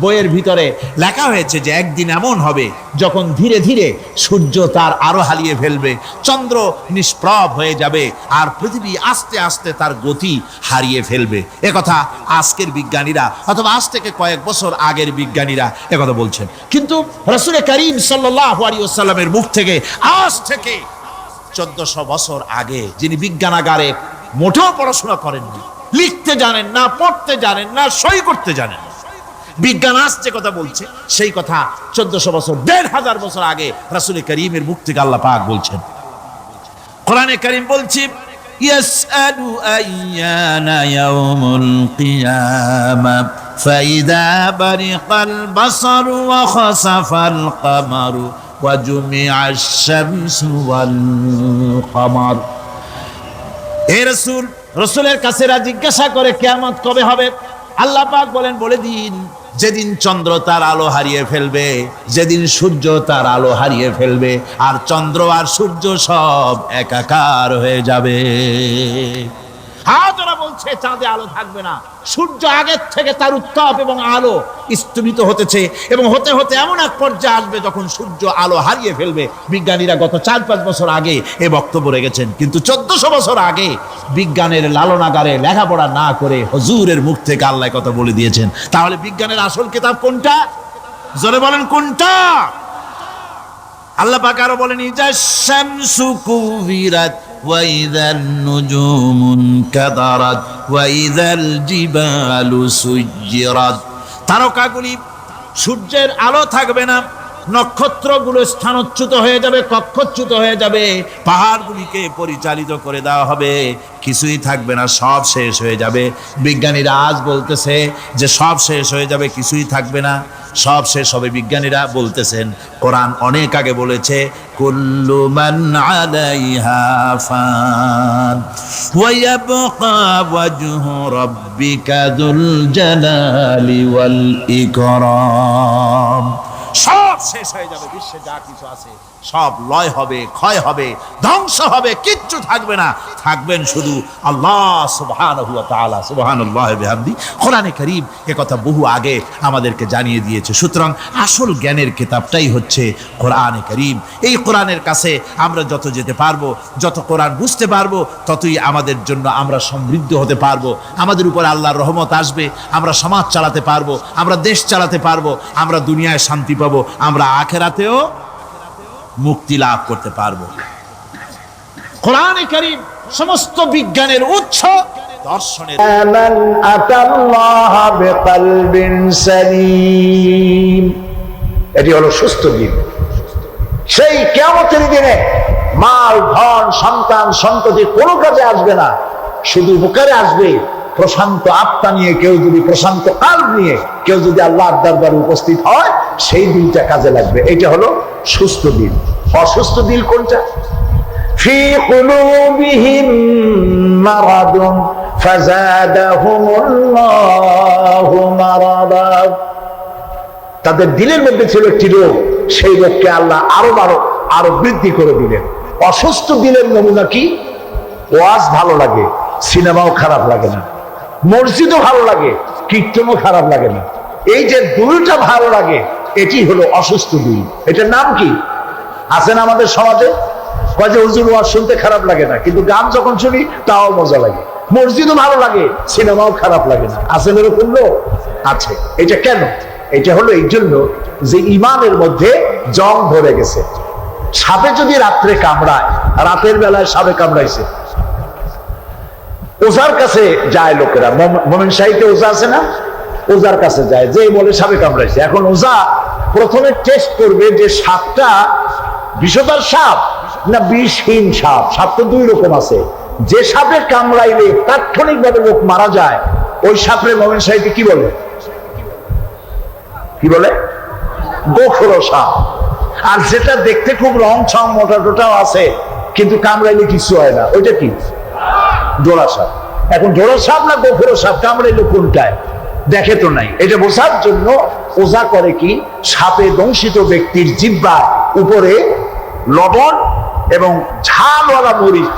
বইয়ের ভিতরে লেখা হয়েছে যে একদিন এমন হবে যখন ধীরে ধীরে সূর্য তার আলো হারিয়ে ফেলবে, চন্দ্র নিষ্প্রভ হয়ে যাবে, আর পৃথিবী আস্তে আস্তে তার গতি হারিয়ে ফেলবে। একথা আজকের বিজ্ঞানীরা অথবা আজ থেকে কয়েক বছর আগের বিজ্ঞানীরা একথা বলছেন। কিন্তু রাসূল করিম সাল্লাল্লাহু আলাইহি ওয়াসাল্লামের মুখ থেকে আজ থেকে 1400 বছর আগে, যিনি বিজ্ঞানাগারে মোটেও পড়াশোনা করেননি, লিখতে জানেন না, পড়তে জানেন না, সই করতে জানেন না, বিজ্ঞান আজ যে কথা বলছে সেই কথা 1400 বছর, 1500 বছর আগে রাসূল করিমের মুখ থেকে আল্লাহ পাক বলছেন। কোরআনে কারীম বলছে, ইয়াসআলু আইয়ানা ইয়াউমুল কিয়ামা ফাইদা বারিকাল বাসারু ওয়া খাসাফাল কামারু ওয়া জুমিআশ শামসু ওয়াল কামার। হে রাসূল, রাসূলের কাছে জিজ্ঞাসা করে কিয়ামত কবে হবে? আল্লাহ পাক বলেন, বলে দিন যেদিন চন্দ্র তার আলো হারিয়ে ফেলবে, যেদিন সূর্য তার আলো হারিয়ে ফেলবে, আর চন্দ্র আর সূর্য সব একাকার হয়ে যাবে। হাজারা বলছে চাঁদে আলো থাকবে না, সূর্য আগের থেকে তার উত্তাপ এবং আলো স্তম্ভিত হতেছে, এবং হতে হতে এমন এক পর্যায়ে আসবে যখন সূর্য আলো হারিয়ে ফেলবে। বিজ্ঞানীরা গত 4-5 বছর আগে এ বক্তব্য রেখেছেন, কিন্তু 1400 বছর আগে বিজ্ঞানের লালনাগারে লেখাপড়া না করে হুজুরের মুখ থেকে আল্লাহ কথা বলে দিয়েছেন। তাহলে বিজ্ঞানের আসল কিতাব কোনটা? জোরে বলেন কোনটা? আল্লাহ পাক আরো বলেন, ইজাশ শামসু কুবিরাত ওয়া ইযান নুজুমু কাদারাত ওয়া ইযাল জিবালু সুজ্জিরাত। তারকাগুলি, সূর্যের আলো থাকবে না, নক্ষত্রগুলো স্থানচ্যুত হয়ে যাবে, কক্ষচ্যুত হয়ে যাবে, পাহাড়গুলিকে পরিচালিত করে দেওয়া হবে, কিছুই থাকবে না, সব শেষ হয়ে যাবে। বিজ্ঞানীরা আজ বলতেছে যে সব শেষ হয়ে যাবে, কিছুই থাকবে না, সব শেষ হবে। বিজ্ঞানীরা বলতেছেন, কোরআন অনেক আগে বলেছে, কুল্লু মান আলাইহা ফান ওয়া ইয়াবকা ওয়াজহু রাব্বিকা যুল জালালি ওয়াল ইকরাম। সব শেষ হয়ে যাবে, বিশ্বে যা কিছু আছে সব লয় হবে, ক্ষয় হবে, ধ্বংস হবে, কিচ্ছু থাকবে না। থাকবেন শুধু আল্লাহ সুবহানাহু ওয়া তাআলা। সুবহানাল্লাহ ওয়া বিহামদি। কোরআনে কারীম এ কথা বহু আগে আমাদেরকে জানিয়ে দিয়েছে। সুতরাং আসল জ্ঞানের কিতাবটাই হচ্ছে কোরআনে কারীম। এই কোরআনের কাছে আমরা যত যেতে পারবো, যত কোরআন বুঝতে পারবো, ততই আমাদের জন্য আমরা সমৃদ্ধ হতে পারবো। আমাদের উপর আল্লাহর রহমত আসবে, আমরা সমাজ চালাতে পারবো, আমরা দেশ চালাতে পারবো, আমরা দুনিয়ায় শান্তি পাবো, আমরা আখিরাতেও মুক্তি লাভ করতে পারবো। কোরআনে কারীম সমস্ত বিজ্ঞানের উৎস, দর্শনের। মান আতাল্লাহ বিকলবিন সালিম, এটি হলো সুস্থ দিন। সেই কিয়ামতের দিনে মাল, ধন, সন্তান, সন্ততি কোনো কাজে আসবে না, শুধু উপকারে আসবে। প্রশান্ত আত্মা নিয়ে কেউ যদি, প্রশান্ত কাল্ব নিয়ে কেউ যদি আল্লাহর দরবারে উপস্থিত হয়, সেই দিনটা কাজে লাগবে। এটা হলো সুস্থ দিল। অসুস্থ দিল কোনটা? ফি কুলুবিহিম মারাদুন ফাযাদাহুমুল্লাহু মারাদা, তাদের দিলের মধ্যে ছিল একটি রোগ, সেই রোগকে আল্লাহ আরো বৃদ্ধি করে দিলেন। অসুস্থ দিলের নমুনা কি? ওয়াজ ভালো লাগে, সিনেমাও খারাপ লাগে না, মসজিদও ভালো লাগে, কীর্তনও খারাপ লাগে না। এই যে দুইটা ভালো লাগে, এটি হলো অসুস্থ দিল। এটার নাম কি? আছেন আমাদের সমাজে, কয় যে হুজুর ওয়াজ শুনতে খারাপ লাগে না, কিন্তু গান যখন শুনি তাও মজা লাগে, মসজিদও ভালো লাগে, সিনেমাও খারাপ লাগে না। আছেন এরকম লোক? আছে। এটা কেন? এটা হলো এই জন্য যে ইমানের মধ্যে জং ধরে গেছে। সাপে যদি রাত্রে কামড়ায়, রাতের বেলায় সাপে কামড়াইছে, ওজার কাছে যায় লোকেরা। মোমেন শাহীতে ওজা আছে না? ওজার কাছে যায়, যে বলে সাপে কামড়াইছে। এখন ওজা প্রথমে টেস্ট করবে যে সাপটা বিষধর সাপ না বিষহীন সাপ। সাপ তো দুই রকম আছে। যে সাপে কামড়াইলে তাৎক্ষণিকভাবে লোক মারা যায়, ওই সাপের মোমেন শাহীতে কি বলে? কি বলে? গোখরো সাপ। আর যেটা দেখতে খুব রং ছং মোটা টোটাও আছে, কিন্তু কামড়াইলে কিছু হয় না, ওইটা কি? জোড়া সাপ। এখন জোড়া সাপ না গোখরো সাপ কামড়াইলে কোনটায়? দেখে তো নাই। এটা বোঝার জন্য ওজা করে কি, সাপে দংশিত ব্যক্তির জিহ্বার উপরে লবণ এবং ঝালওয়ালা মরিচ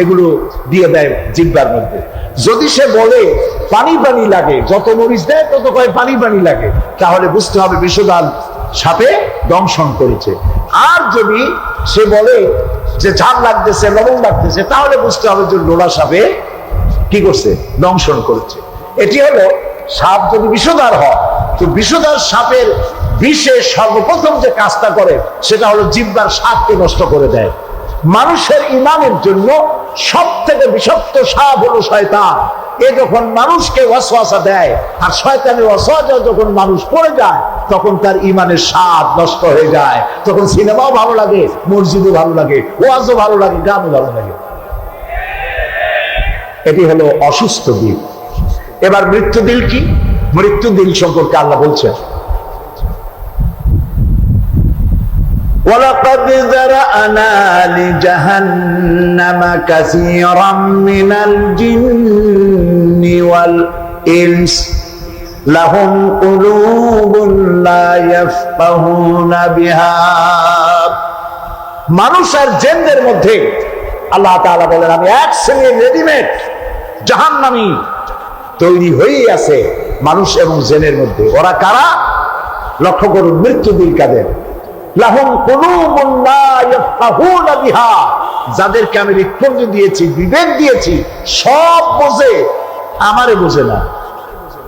এগুলো দিয়ে দেয় জিহ্বার মধ্যে। যদি সে বলে পানি পানি লাগে, যত মরিচ দেয় তত কয় পানি পানি লাগে, তাহলে বুঝতে হবে বিষধর সাপে দংশন করেছে। আর যদি সে বলে যে ঝাল লাগতেছে, লবণ লাগতেছে, তাহলে বুঝতে হবে যে লোলা সাপে কি করছে? দংশন করেছে। এটি হলো সাপ যদি বিষধর হয়, তো বিষধর সাপের বিষে সর্বপ্রথম যে কাজটা করে সেটা হলো জিহ্বার স্বাদকে নষ্ট করে দেয়। মানুষের ইমানের জন্য সব থেকে বিষাক্ত সাপ হলো শয়তান। এ যখন মানুষকে ওয়াসওয়াসা দেয়, আর শয়তানের ওয়াসওয়াসা যখন মানুষ পড়ে যায়, তখন তার ইমানের স্বাদ নষ্ট হয়ে যায়। তখন সিনেমাও ভালো লাগে, মসজিদও ভালো লাগে, ওয়াজও ভালো লাগে, গানও ভালো লাগে। এটি হলো অসুস্থ দিল। এবার মৃত্যু দিল কি? মৃত্যু দিল সম্পর্কে আল্লাহ বলছেন, وَلَقَدْ ذَرَأْنَا لِجَهَنَّمَ كَثِيرًا مِنَ الْجِنِّ وَالْإِنسِ لَهُمْ قُلُوبٌ لَا يَفْقَهُونَ بِهَا। মানুষ আর জিনদের মধ্যে আল্লাহ তাআলা বলেন, আমি এক শ্রেণীর রেডিমেড জাহান্নামী তৈরি হয়ে আছে মানুষ এবং জিনের মধ্যে। ওরা কারা? লক্ষ্য করুন, মৃত্যু দিল কাদের? লাহুম কুলুবুন লা ইয়াফকাহুনা বিহা, যাদেরকে আমি হৃৎপিণ্ড দিয়েছি, বিবেক দিয়েছি, সব বোঝে, আমারে বোঝে না।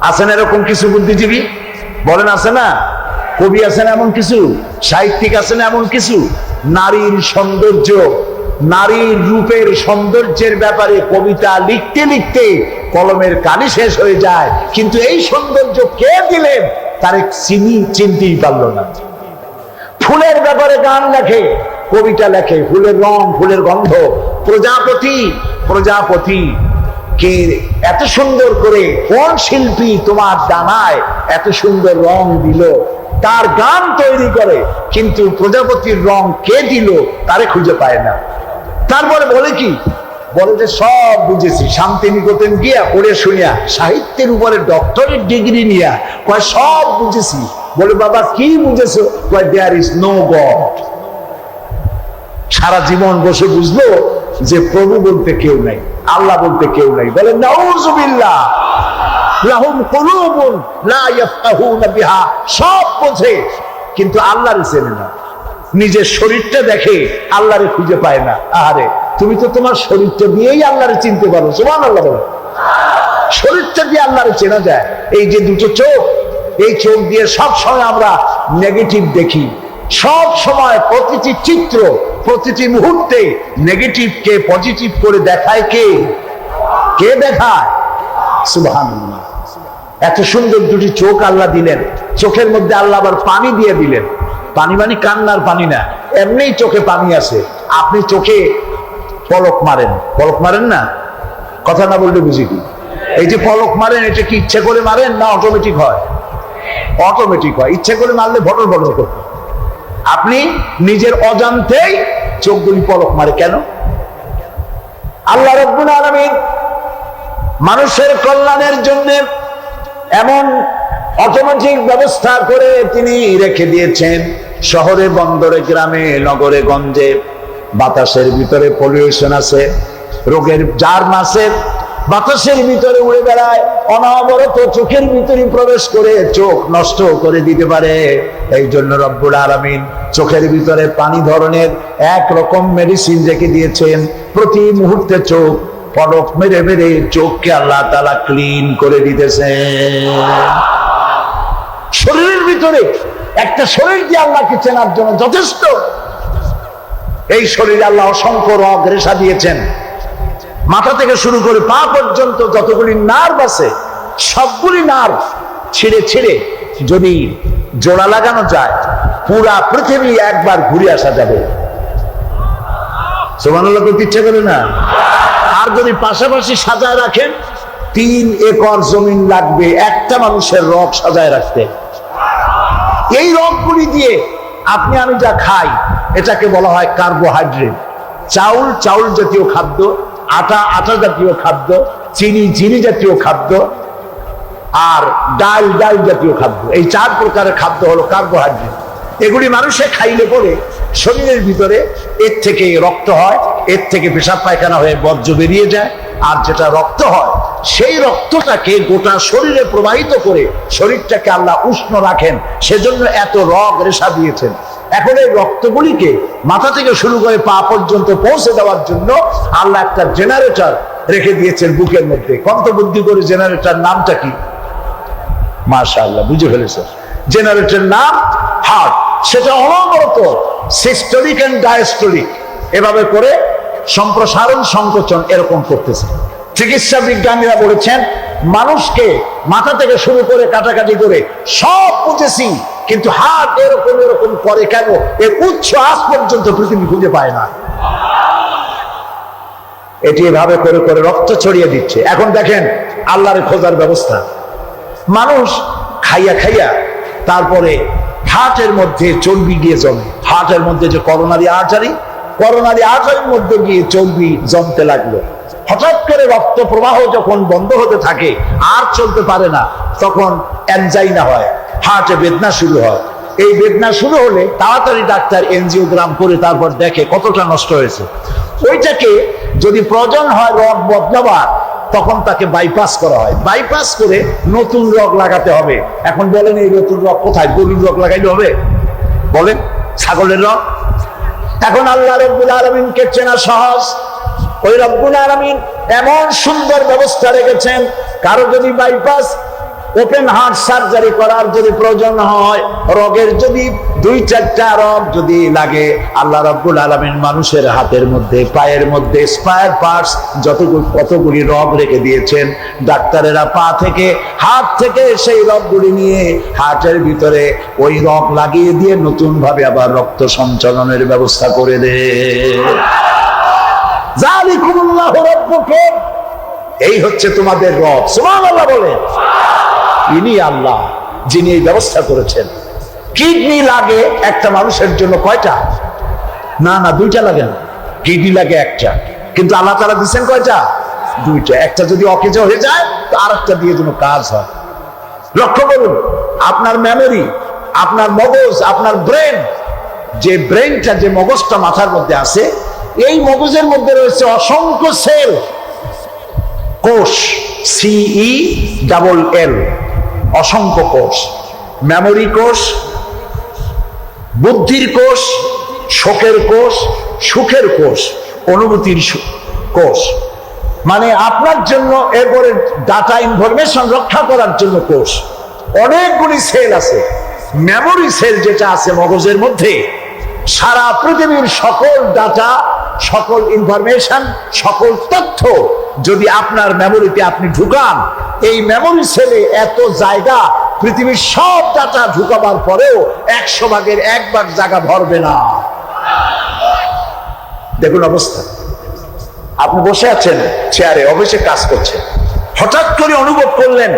আছেন এরকম কিছু বুদ্ধিজীবী? বলেন আছে না? কবি আছেন এমন কিছু, সাহিত্যিক আছেন এমন কিছু। নারীর সৌন্দর্য, নারীর রূপের সৌন্দর্যের ব্যাপারে কবিতা লিখতে লিখতে কলমের কালি শেষ হয়ে যায়, কিন্তু এই সৌন্দর্য কে দিলেন তারে চিনতেই পারল না। ফুলের ব্যাপারে গান লেখে, কবিতা লেখে, ফুলের রং, ফুলের গন্ধ। প্রজাপতি কে এত সুন্দর করে, কোন শিল্পী তোমার ডানায় এত সুন্দর রং দিল, তার গান তৈরি করে, কিন্তু প্রজাপতির রং কে দিল তারে খুঁজে পায় না। তারপরে বলে কি? বলে যে সব বুঝেছি, শান্তিনিকেতন গিয়া পড়ে শুনিয়া, সাহিত্যের উপরে ডক্টরেট ডিগ্রি নিয়া কয় সব বুঝেছি। বলে বাবা কি বুঝেছো? কয় দেয়ার ইজ নো গড। সারা জীবন বসে বুঝলো যে প্রভু বলতে কেউ নাই, আল্লাহ বলতে কেউ নাই। বলেন নাউযুবিল্লাহ। লাহুম কুলুবুন লা ইয়াফকাহুনা বিহা, সব বোঝে কিন্তু আল্লাহর চেনে না। নিজের শরীরটা দেখে, আল্লাহরে খুঁজে পায় না। আরে তুমি তো তোমার শরীরটা দিয়েই আল্লাহরে চিনতে পারো। সুবহানাল্লাহ বলো। শরীরটা দিয়ে আল্লাহরে চেনা যায়। এই যে দুটো চোখ, এই চোখ দিয়ে সব সময় আমরা নেগেটিভ দেখি। সব সময় প্রতিটি চিত্র, প্রতিটি মুহূর্তে নেগেটিভকে পজিটিভ করে দেখায় কে? কে দেখায়? সুবহানাল্লাহ। এত সুন্দর দুটি চোখ আল্লাহ দিলেন, চোখের মধ্যে আল্লাহ আবার পানি দিয়ে দিলেন। পানি মানে কান্নার পানি না, এমনিই চোখে পানি আছে। আপনি চোখে পলক মারেন, পলক মারেন না? কথা না বললে বুঝি কি? এই যে পলক মারেন, এটা কি ইচ্ছে করে মারেন না অটোমেটিক হয়? অটোমেটিক হয়। ইচ্ছে করে মারলে ভটর ভটর করতে। আপনি নিজের অজান্তেই চোখগুলি পলক মারে কেন? আল্লাহ রাব্বুল আলামিন মানুষের কল্যাণের জন্য এমন অটোমেটিক ব্যবস্থা করে তিনি রেখে দিয়েছেন। শহরে, বন্দরে, গ্রামে, নগরে, গঞ্জে বাতাসের ভিতরে পলিউশন আছে, রোগের জার্ম আছে, বাতাসের ভিতরে উড়ে বেড়ায়, অনবরত চোখের ভিতরে প্রবেশ করে চোখ নষ্ট করে দিতে পারে। এই জন্য রব্বুল আলামিন চোখের ভিতরে পানি ধরনের একরকম মেডিসিন রেখে দিয়েছেন। প্রতি মুহূর্তে চোখ পলক মেরে মেরে চোখকে আল্লাহ তাআলা ক্লিন করে দিতেছেন। শরীরের ভিতরে একটা শরীর দিয়ে আল্লাহকে চেনার জন্য যথেষ্ট। এই শরীরে আল্লাহ অসংখ্য রগ রেশা দিয়েছেন। মাথা থেকে শুরু করে পা পর্যন্ত যতগুলি নার্ভ আছে, সবগুলি নার্ভ ছিঁড়ে ছিঁড়ে যদি জোড়া লাগানো যায়, পুরা পৃথিবী একবার ঘুরে আসা যাবে। সুবহানাল্লাহ করতে ইচ্ছে করে না? আর যদি পাশাপাশি সাজায় রাখেন, 3 একর জমিন লাগবে একটা মানুষের রগ সাজায় রাখতে। এই রগগুলি দিয়ে আপনি আমি যা খাই, এটাকে বলা হয় কার্বোহাইড্রেট। চাউল, চাউল জাতীয় খাদ্য, আটা, আটা জাতীয় খাদ্য, চিনি, চিনি জাতীয় খাদ্য, আর ডাল, ডাল জাতীয় খাদ্য। এই 4 প্রকারের খাদ্য হলো কার্বোহাইড্রেট। এগুলি মানুষে খাইলে পরে শরীরের ভিতরে এর থেকে রক্ত হয়, এর থেকে পেশাব পায়খানা হয়ে বর্জ্য বেরিয়ে যায়। আর যেটা রক্ত হয়, সেই রক্তটাকে গোটা শরীরে প্রবাহিত করে শরীরটাকে আল্লাহ উষ্ণ রাখেন। সেজন্য এত রগ রেশা দিয়েছেন। এখন এই রক্তগুলিকে মাথা থেকে শুরু করে পা পর্যন্ত পৌঁছে দেওয়ার জন্য আল্লাহ একটা জেনারেটর রেখে দিয়েছেন বুকের মধ্যে। কন্তবুদ্ধি করে জেনারেটর নামটা কি? মাশাআল্লাহ, বুঝে ফেলেছে। জেনারেটর নাম হার্ট। সেটা অনবরত সিস্টোলিক এন্ড ডায়াস্টোলিক এভাবে করে সম্প্রসারণ, সংকোচন এরকম করতেছে। চিকিৎসা বিজ্ঞানীরা বলেছেন, মানুষকে মাথা থেকে শুরু করে কাটাকাটি করে সব বুঝেছি, কিন্তু হার্ট এরকম এরকম করে কেন? এর উৎস আজ পর্যন্ত পৃথিবী খুঁজে পায় না। এটি এভাবে করে করে রক্ত ছড়িয়ে দিচ্ছে। এখন দেখেন আল্লাহর খোঁজার ব্যবস্থা। মানুষ খাইয়া খাইয়া তারপরে হার্টের মধ্যে চর্বি গিয়ে জমে। হার্টের মধ্যে যে করোনারি আর্টারি, করোনারি আর্টারির মধ্যে গিয়ে চর্বি জমতে লাগলো। হঠাৎ করে রক্ত প্রবাহ যখন বন্ধ হতে থাকে, আর চলতে পারে না, তখন অ্যানজাইনা হয়, হার্টে বেদনা শুরু হয়। এই বেদনা শুরু হলে তাড়াতাড়ি ডাক্তার এনজিওগ্রাম করে তারপর দেখে কতটা নষ্ট হয়েছে। ওইটাকে যদি প্রয়োজন হয় রগ বদলাবার, তখন তাকে বাইপাস করা হয়। বাইপাস করে নতুন রগ লাগাতে হবে। এখন বলেন এই নতুন রগ কোথায়? গরুর রগ লাগাইলে হবে? বলেন, ছাগলের রগ? এখন আল্লাহ রাব্বুল আলামিনকে চেনা সহজ। ওই রব্বুল আলামিন এমন সুন্দর ব্যবস্থা রেখেছেন, কারো যদি বাইপাস, ওপেন হার্ট সার্জারি করার যদি প্রয়োজন হয়, রগের যদি 2-4টা রগ যদি লাগে, আল্লাহ রাব্বুল আলামিন মানুষের হাতের মধ্যে, পায়ের মধ্যে স্পায়ার পার্টস কতগুলি রগ রেখে দিয়েছেন। ডাক্তারেরা পা থেকে, হাত থেকে সেই রগগুলি নিয়ে হার্টের ভিতরে ওই রগ লাগিয়ে দিয়ে নতুন ভাবে আবার রক্ত সঞ্চালনের ব্যবস্থা করে দেয়। যালিকুমুল্লাহু রাব্বুকুম, এই হচ্ছে তোমাদের রব। সুবহানাল্লাহ বলে। ইনি আল্লাহ যিনি এই ব্যবস্থা করেছেন। কিডনি লাগে একটা মানুষের জন্য কয়টা? না না, 2টা লাগে না, কিডনি লাগে একটা। কিন্তু আল্লাহ তাআলা দিচ্ছেন কয়টা? 2টা। একটা যদি অকেজ হয়ে যায়, তো আরেকটা দিয়ে যেন কাজ হয়। লক্ষ্য করুন, আপনার মেমোরি, আপনার মগজ, আপনার ব্রেন, যে ব্রেনটা, যে মগজটা মাথার মধ্যে আছে, এই মগজের মধ্যে রয়েছে অসংখ্য সেল, কোষ, CELL, অসংখ্য কোষ, মেমোরি কোষ, বুদ্ধির কোষ, শোকের কোষ, সুখের কোষ, অনুভূতির কোষ, মানে আপনার জন্য, এরপরে ডাটা ইনফরমেশন রক্ষা করার জন্য কোষ, অনেকগুলি সেল আছে। মেমোরি সেল যেটা আছে মগজের মধ্যে, সারা পৃথিবীর সকল ডাটা, সকল ইনফরমেশন, সকল তথ্য যদি আপনার মেমোরিতে আপনি ঢুকান, এই মেমোরি সেলে এত জায়গা, পৃথিবীর সব ডাটা ঢুকাবার পরেও 100 ভাগের 1 ভাগ জায়গা ভরবে না। দেখুন অবস্থা। আপনি বসে আছেন চেয়ারে, অফিসে কাজ করছেন, হঠাৎ করে অনুভব করলেন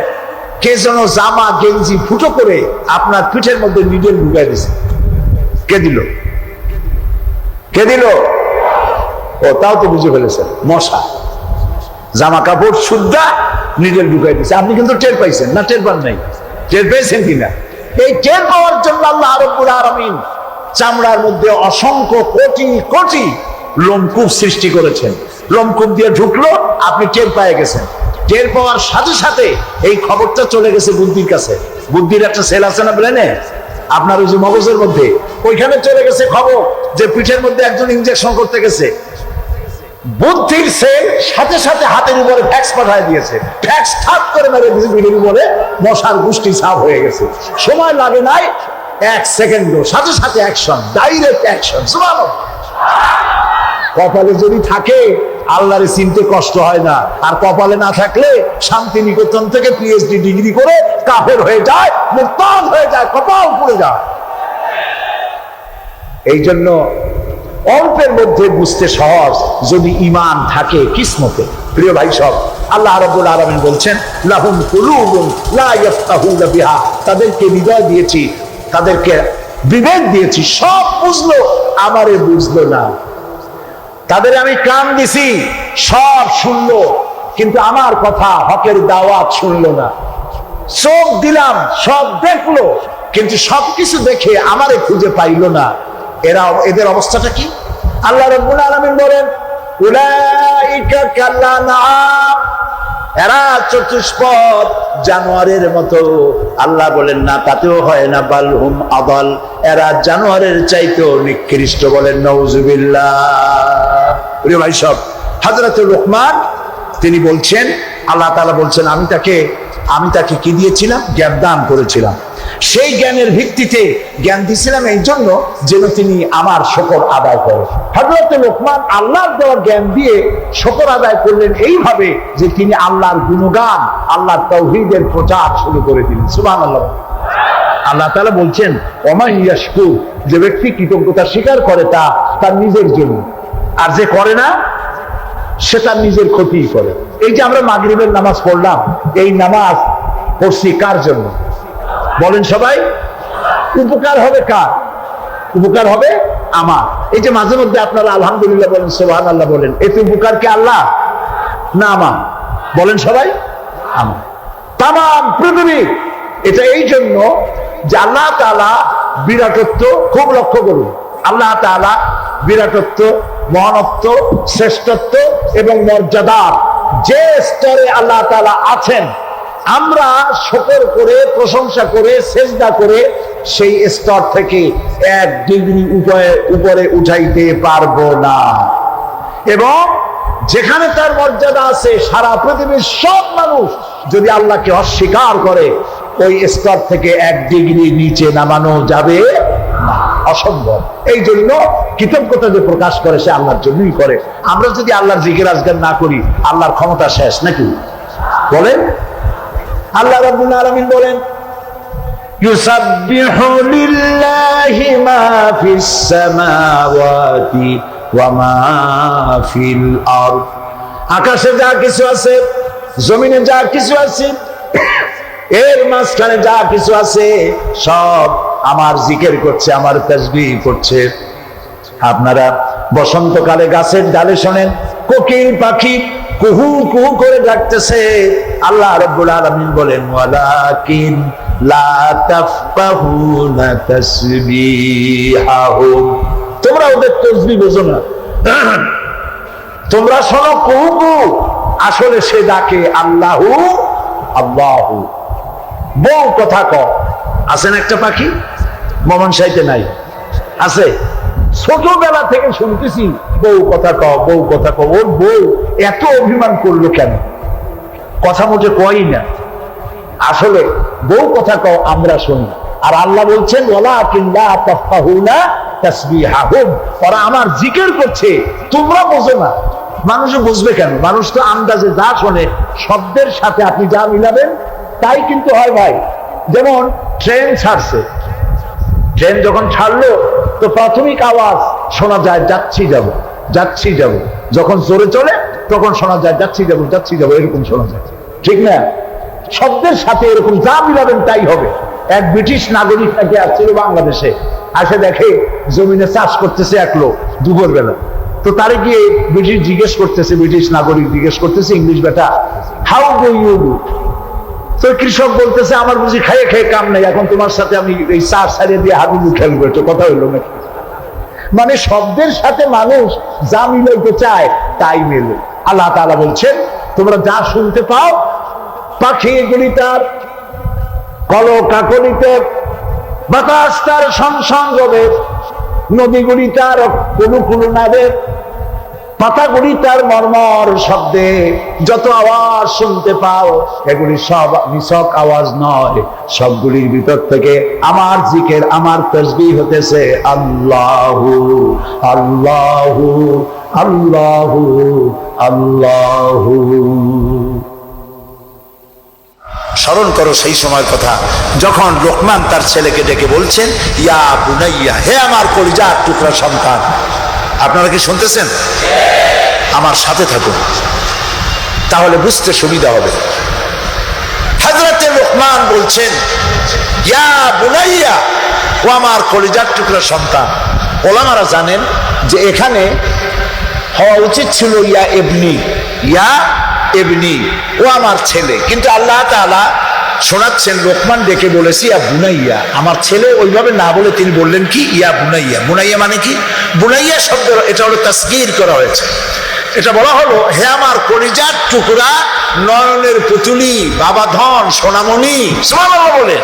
কে যেন জামা গেঞ্জি ফুটো করে আপনার পিঠের মধ্যে নিডেল ঢুকাই দিছে। কে দিল? কে দিল? ও, তাও তো বুঝে ফেলেছেন, মশা। জামা কাপড় সুদ্ধা নিডেল ঢুকাই দিছে, আপনি কিন্তু টের পাইছেন না? টের পান নাই? টের পেয়েছেন কিনা? এই টের পাওয়ার জন্য আল্লাহ রাব্বুল আলামিন চামড়ার মধ্যে অসংখ্য কোটি কোটি লোমকূপ সৃষ্টি করেছেন। লোমকূপ দিয়ে ঢুকলো, আপনি টের পেয়ে গেছেন। টের পাওয়ার সাথে সাথে এই খবরটা চলে গেছে বুদ্ধির কাছে। বুদ্ধির একটা সেল আছে না ব্রেনে, আপনার ওই যে মগজের মধ্যে, ওইখানে চলে গেছে খবর যে পিঠের মধ্যে একজন ইনজেকশন করতে গেছে। বুদ্ধির সেল সাথে সাথে হাতের উপরে ফ্যাক্স পাঠিয়ে দিয়েছে, ফ্যাক্স ঠাপ করে মেরে দিয়েছে পিঠের উপরে, মশার গোষ্ঠী সাফ হয়ে গেছে। সময় লাগে নাই 1 সেকেন্ডও, সাথে সাথে অ্যাকশন, ডাইরেক্ট অ্যাকশন। সুবহানাল্লাহ। কপালে যদি থাকে আল্লাহরে চিনতে কষ্ট হয় না, আর কপালে না থাকলে শান্তিনিকেতন থেকে PhD ডিগ্রি করে কাফের হয়ে যায়, মুরতাদ হয়ে যায়, কপাল পুড়ে যায়। এই জন্য অল্পের মধ্যে বুঝতে সহজ, যদি ঈমান থাকে কিসমতে। প্রিয় ভাই সব, আল্লাহ রাব্বুল আলামিন বলছেন লাহুম কুলুবুন লা ইয়াফকাহুনা বিহা, তাদেরকে হৃদয় দিয়েছি, তাদেরকে বিবেক দিয়েছি, সব বুঝলো, আমারে বুঝলো না। তাদের আমি কান দিছি, সব শুনলো, কিন্তু আমার কথা, হকের দাওয়াত শুনলো না। চোখ দিলাম, সব দেখলো, কিন্তু সবকিছু দেখে আমারে খুঁজে পাইলো না। এদের অবস্থাটা কি? আল্লাহ রাব্বুল আলামিন বলেন উলাইকা কাল্লানাম, এরা চতুষ্পদ জানোয়ারের মতো। আল্লাহ বলেন না, তাতেও হয় না, বালহুম আদাল, এরা জানোয়ারের চাইতেও নিকৃষ্ট। বলেন নাউজুবিল্লাহ। প্রিয় ভাই সব, হযরত লোকমান তিনি বলছেন, আল্লাহ তাআলা বলছেন আমি তাকে কি দিয়েছিলাম? জ্ঞান দান করেছিলাম। সেই জ্ঞানের ভিত্তিতে জ্ঞান দিয়েছিলাম এই জন্য যেন তিনি আমার শুকর আদায় করেন। হযরত লোকমান আল্লাহর দেওয়া জ্ঞান দিয়ে শুকর আদায় করলেন এইভাবে যে তিনি আল্লাহর গুণগান, আল্লাহর তাওহীদের প্রচার শুরু করে দিলেন। সুবহানাল্লাহ। আল্লাহ তাআলা বলছেন ওমান ইয়াশকুর, যে ব্যক্তি কৃতজ্ঞতা স্বীকার করে তা তার নিজের জন্য, আর যে করে না সে তার নিজের ক্ষতিই করে। এই যে আমরা মাগরিবের নামাজ পড়লাম, এই নামাজ পড়ছি কার জন্য? বলেন সবাই। উপকার হবে কার? উপকার হবে আমার। এই যে মাঝে মধ্যে আপনারা আলহামদুলিল্লাহ বলেন, সুবহানাল্লাহ বলেন, এতে উপকার কি আল্লাহ না আমার? বলেন সবাই। আমার তাম পৃথিবী। এটা এই জন্য যে আল্লাহ তাআলা বিরাটত্ব, খুব লক্ষ্য করুন, আল্লাহ তাআলা বিরাটত্ব, মহানত্ব, শ্রেষ্ঠত্ব এবং মর্যাদার যে স্তরে আল্লাহ তাআলা আছেন, আমরা শুকর করে, প্রশংসা করে, সেজদা করে সেই স্তর থেকে 1 ডিগ্রি উপরে উঠাইতে পারবো না। এবং যেখানে তার মর্যাদা আছে, সারা পৃথিবীর সব মানুষ যদি আল্লাহকে অস্বীকার করে, ওই স্তর থেকে 1 ডিগ্রি নিচে নামানো যাবে না, অসম্ভব। এই জন্য কৃতজ্ঞতা যে প্রকাশ করে সে আল্লাহর জন্যই করে। আমরা যদি আল্লাহর জিকির আজগার না করি, আল্লাহর ক্ষমতা শেষ নাকি? বলেন। আল্লাহ রাব্বুল আলামিন বলেন ইউসাব্বিহু লিল্লাহি মা ফিস সামাওয়াতি ওয়া মা ফিল আরদ, আকাশে যা কিছু আছে, জমিনে যা কিছু আছে, এর মাঝখানে যা কিছু আছে, সব আমার জিকির করছে, আমার তাসবিহ করছে। আপনারা বসন্তকালে গাছের ডালে শোনেন কোকিল পাখি কুহু কুহু করে ডাকতেছে। আল্লাহ রাব্বুল আলামিন বলেন ওয়ালাকিন লা তাফকাহুনা তাসবিহাহুম, তোমরা ওদের তাসবিহ বোঝো না, তোমরা শোনো কুহু, আসলে সে ডাকে আল্লাহু আল্লাহু। বউ কথা ক, আছেন একটা পাখি মমন সাইতে নাই, আছে, ছোটবেলা থেকে শুনতেছি বউ কথা ক, বউ কথা ক। ওর বউ এত অভিমান করলো কেন? কথা মোটে কই না, আসলে বউ কথা কও আমরা শুনি। আর আল্লাহ বলছেন ওয়ালাকিন লা তাফকাহুনা তাসবিহাহুম, ওরা আমার জিকির করছে তোমরা বোঝো না। মানুষ বুঝবে কেন? মানুষ তো আন্দাজে যা শোনে শব্দের সাথে আপনি যা মিলাবেন তাই কিন্তু হয় ভাই। যেমন ট্রেন ছাড়ছে, ট্রেন যখন ছাড়লো তো প্রাথমিক আওয়াজ শোনা যায় যাচ্ছি যাব, যাচ্ছি যাব। যখন জোরে চলে তখন শোনা যায় যাচ্ছি যাব, যাচ্ছি যাব, এরকম শোনা যায়, ঠিক না? শব্দের সাথে এরকম যা মিলাবেন তাই হবে। এক ব্রিটিশ নাগরিক নাকি আসছিল বাংলাদেশে, আসে দেখে জমিনে চাষ করতেছে এক লোক দুপুর বেলা। তো তারে গিয়ে ব্রিটিশ নাগরিক জিজ্ঞেস করতেছে ইংলিশ, বেটা হাউ ডু ইউ ডু? তো কৃষক বলতেছে আমার বুঝি খাইয়ে খেয়ে কাম নেই, এখন তোমার সাথে আমি এই চাষ ছাড়িয়ে দিয়ে হাবিবু খেলবো, এটা কথা হইলো নাকি? মানে শব্দের সাথে মানুষ যা মিলাইতে চায় তাই মেলে। আল্লাহ তাআলা বলছেন তোমরা যা শুনতে পাও, পাখিগুলি তার কলকাকলিতে, বাতাস তার সংসঙ্গবে, নদীগুলি তার কুলুকুলু নাদে, পাতাগুলি তার মর্মর শব্দে, যত আওয়াজ শুনতে পাও এগুলি সব নিছক আওয়াজ নয়, সবগুলির ভিতর থেকে আমার জিকির, আমার তাসবিহ হতেছে আল্লাহু আল্লাহু আল্লাহু আল্লাহু। স্মরণ করো সেই সময়ের কথা যখন লোকমান তার ছেলেকে ডেকে বলছেন ইয়া বুনাইয়া, হে আমার কলিজার টুকরা সন্তান। আপনারা কি শুনতেছেন? আমার সাথে থাকুন, তাহলে বুঝতে সুবিধা হবে। হযরতে লোকমান বলছেন ইয়া বুনাইয়া, ও আমার কলিজার টুকরা সন্তান। ওলামারা জানেন যে এখানে হওয়া উচিত ছিল ইয়া ইবনি, ইয়া ইবনি, ও আমার ছেলে, কিন্তু আল্লাহ তাআলা শোনাচ্ছেন লোকমান ডেকে বলেছি ইয়া বুনাইয়া, আমার ছেলে। ওইভাবে না বলে তিনি বললেন কি ইয়া বুনাইয়া। বুনাইয়া মানে কি? বুনাইয়া শব্দ এটা হলো তাসগীর করা হয়েছে। এটা বলা হলো হে আমার কলিজার টুকরা, নয়নের পুতুলি, বাবা ধন, সোনামণি। সুবহানাল্লাহ বলে।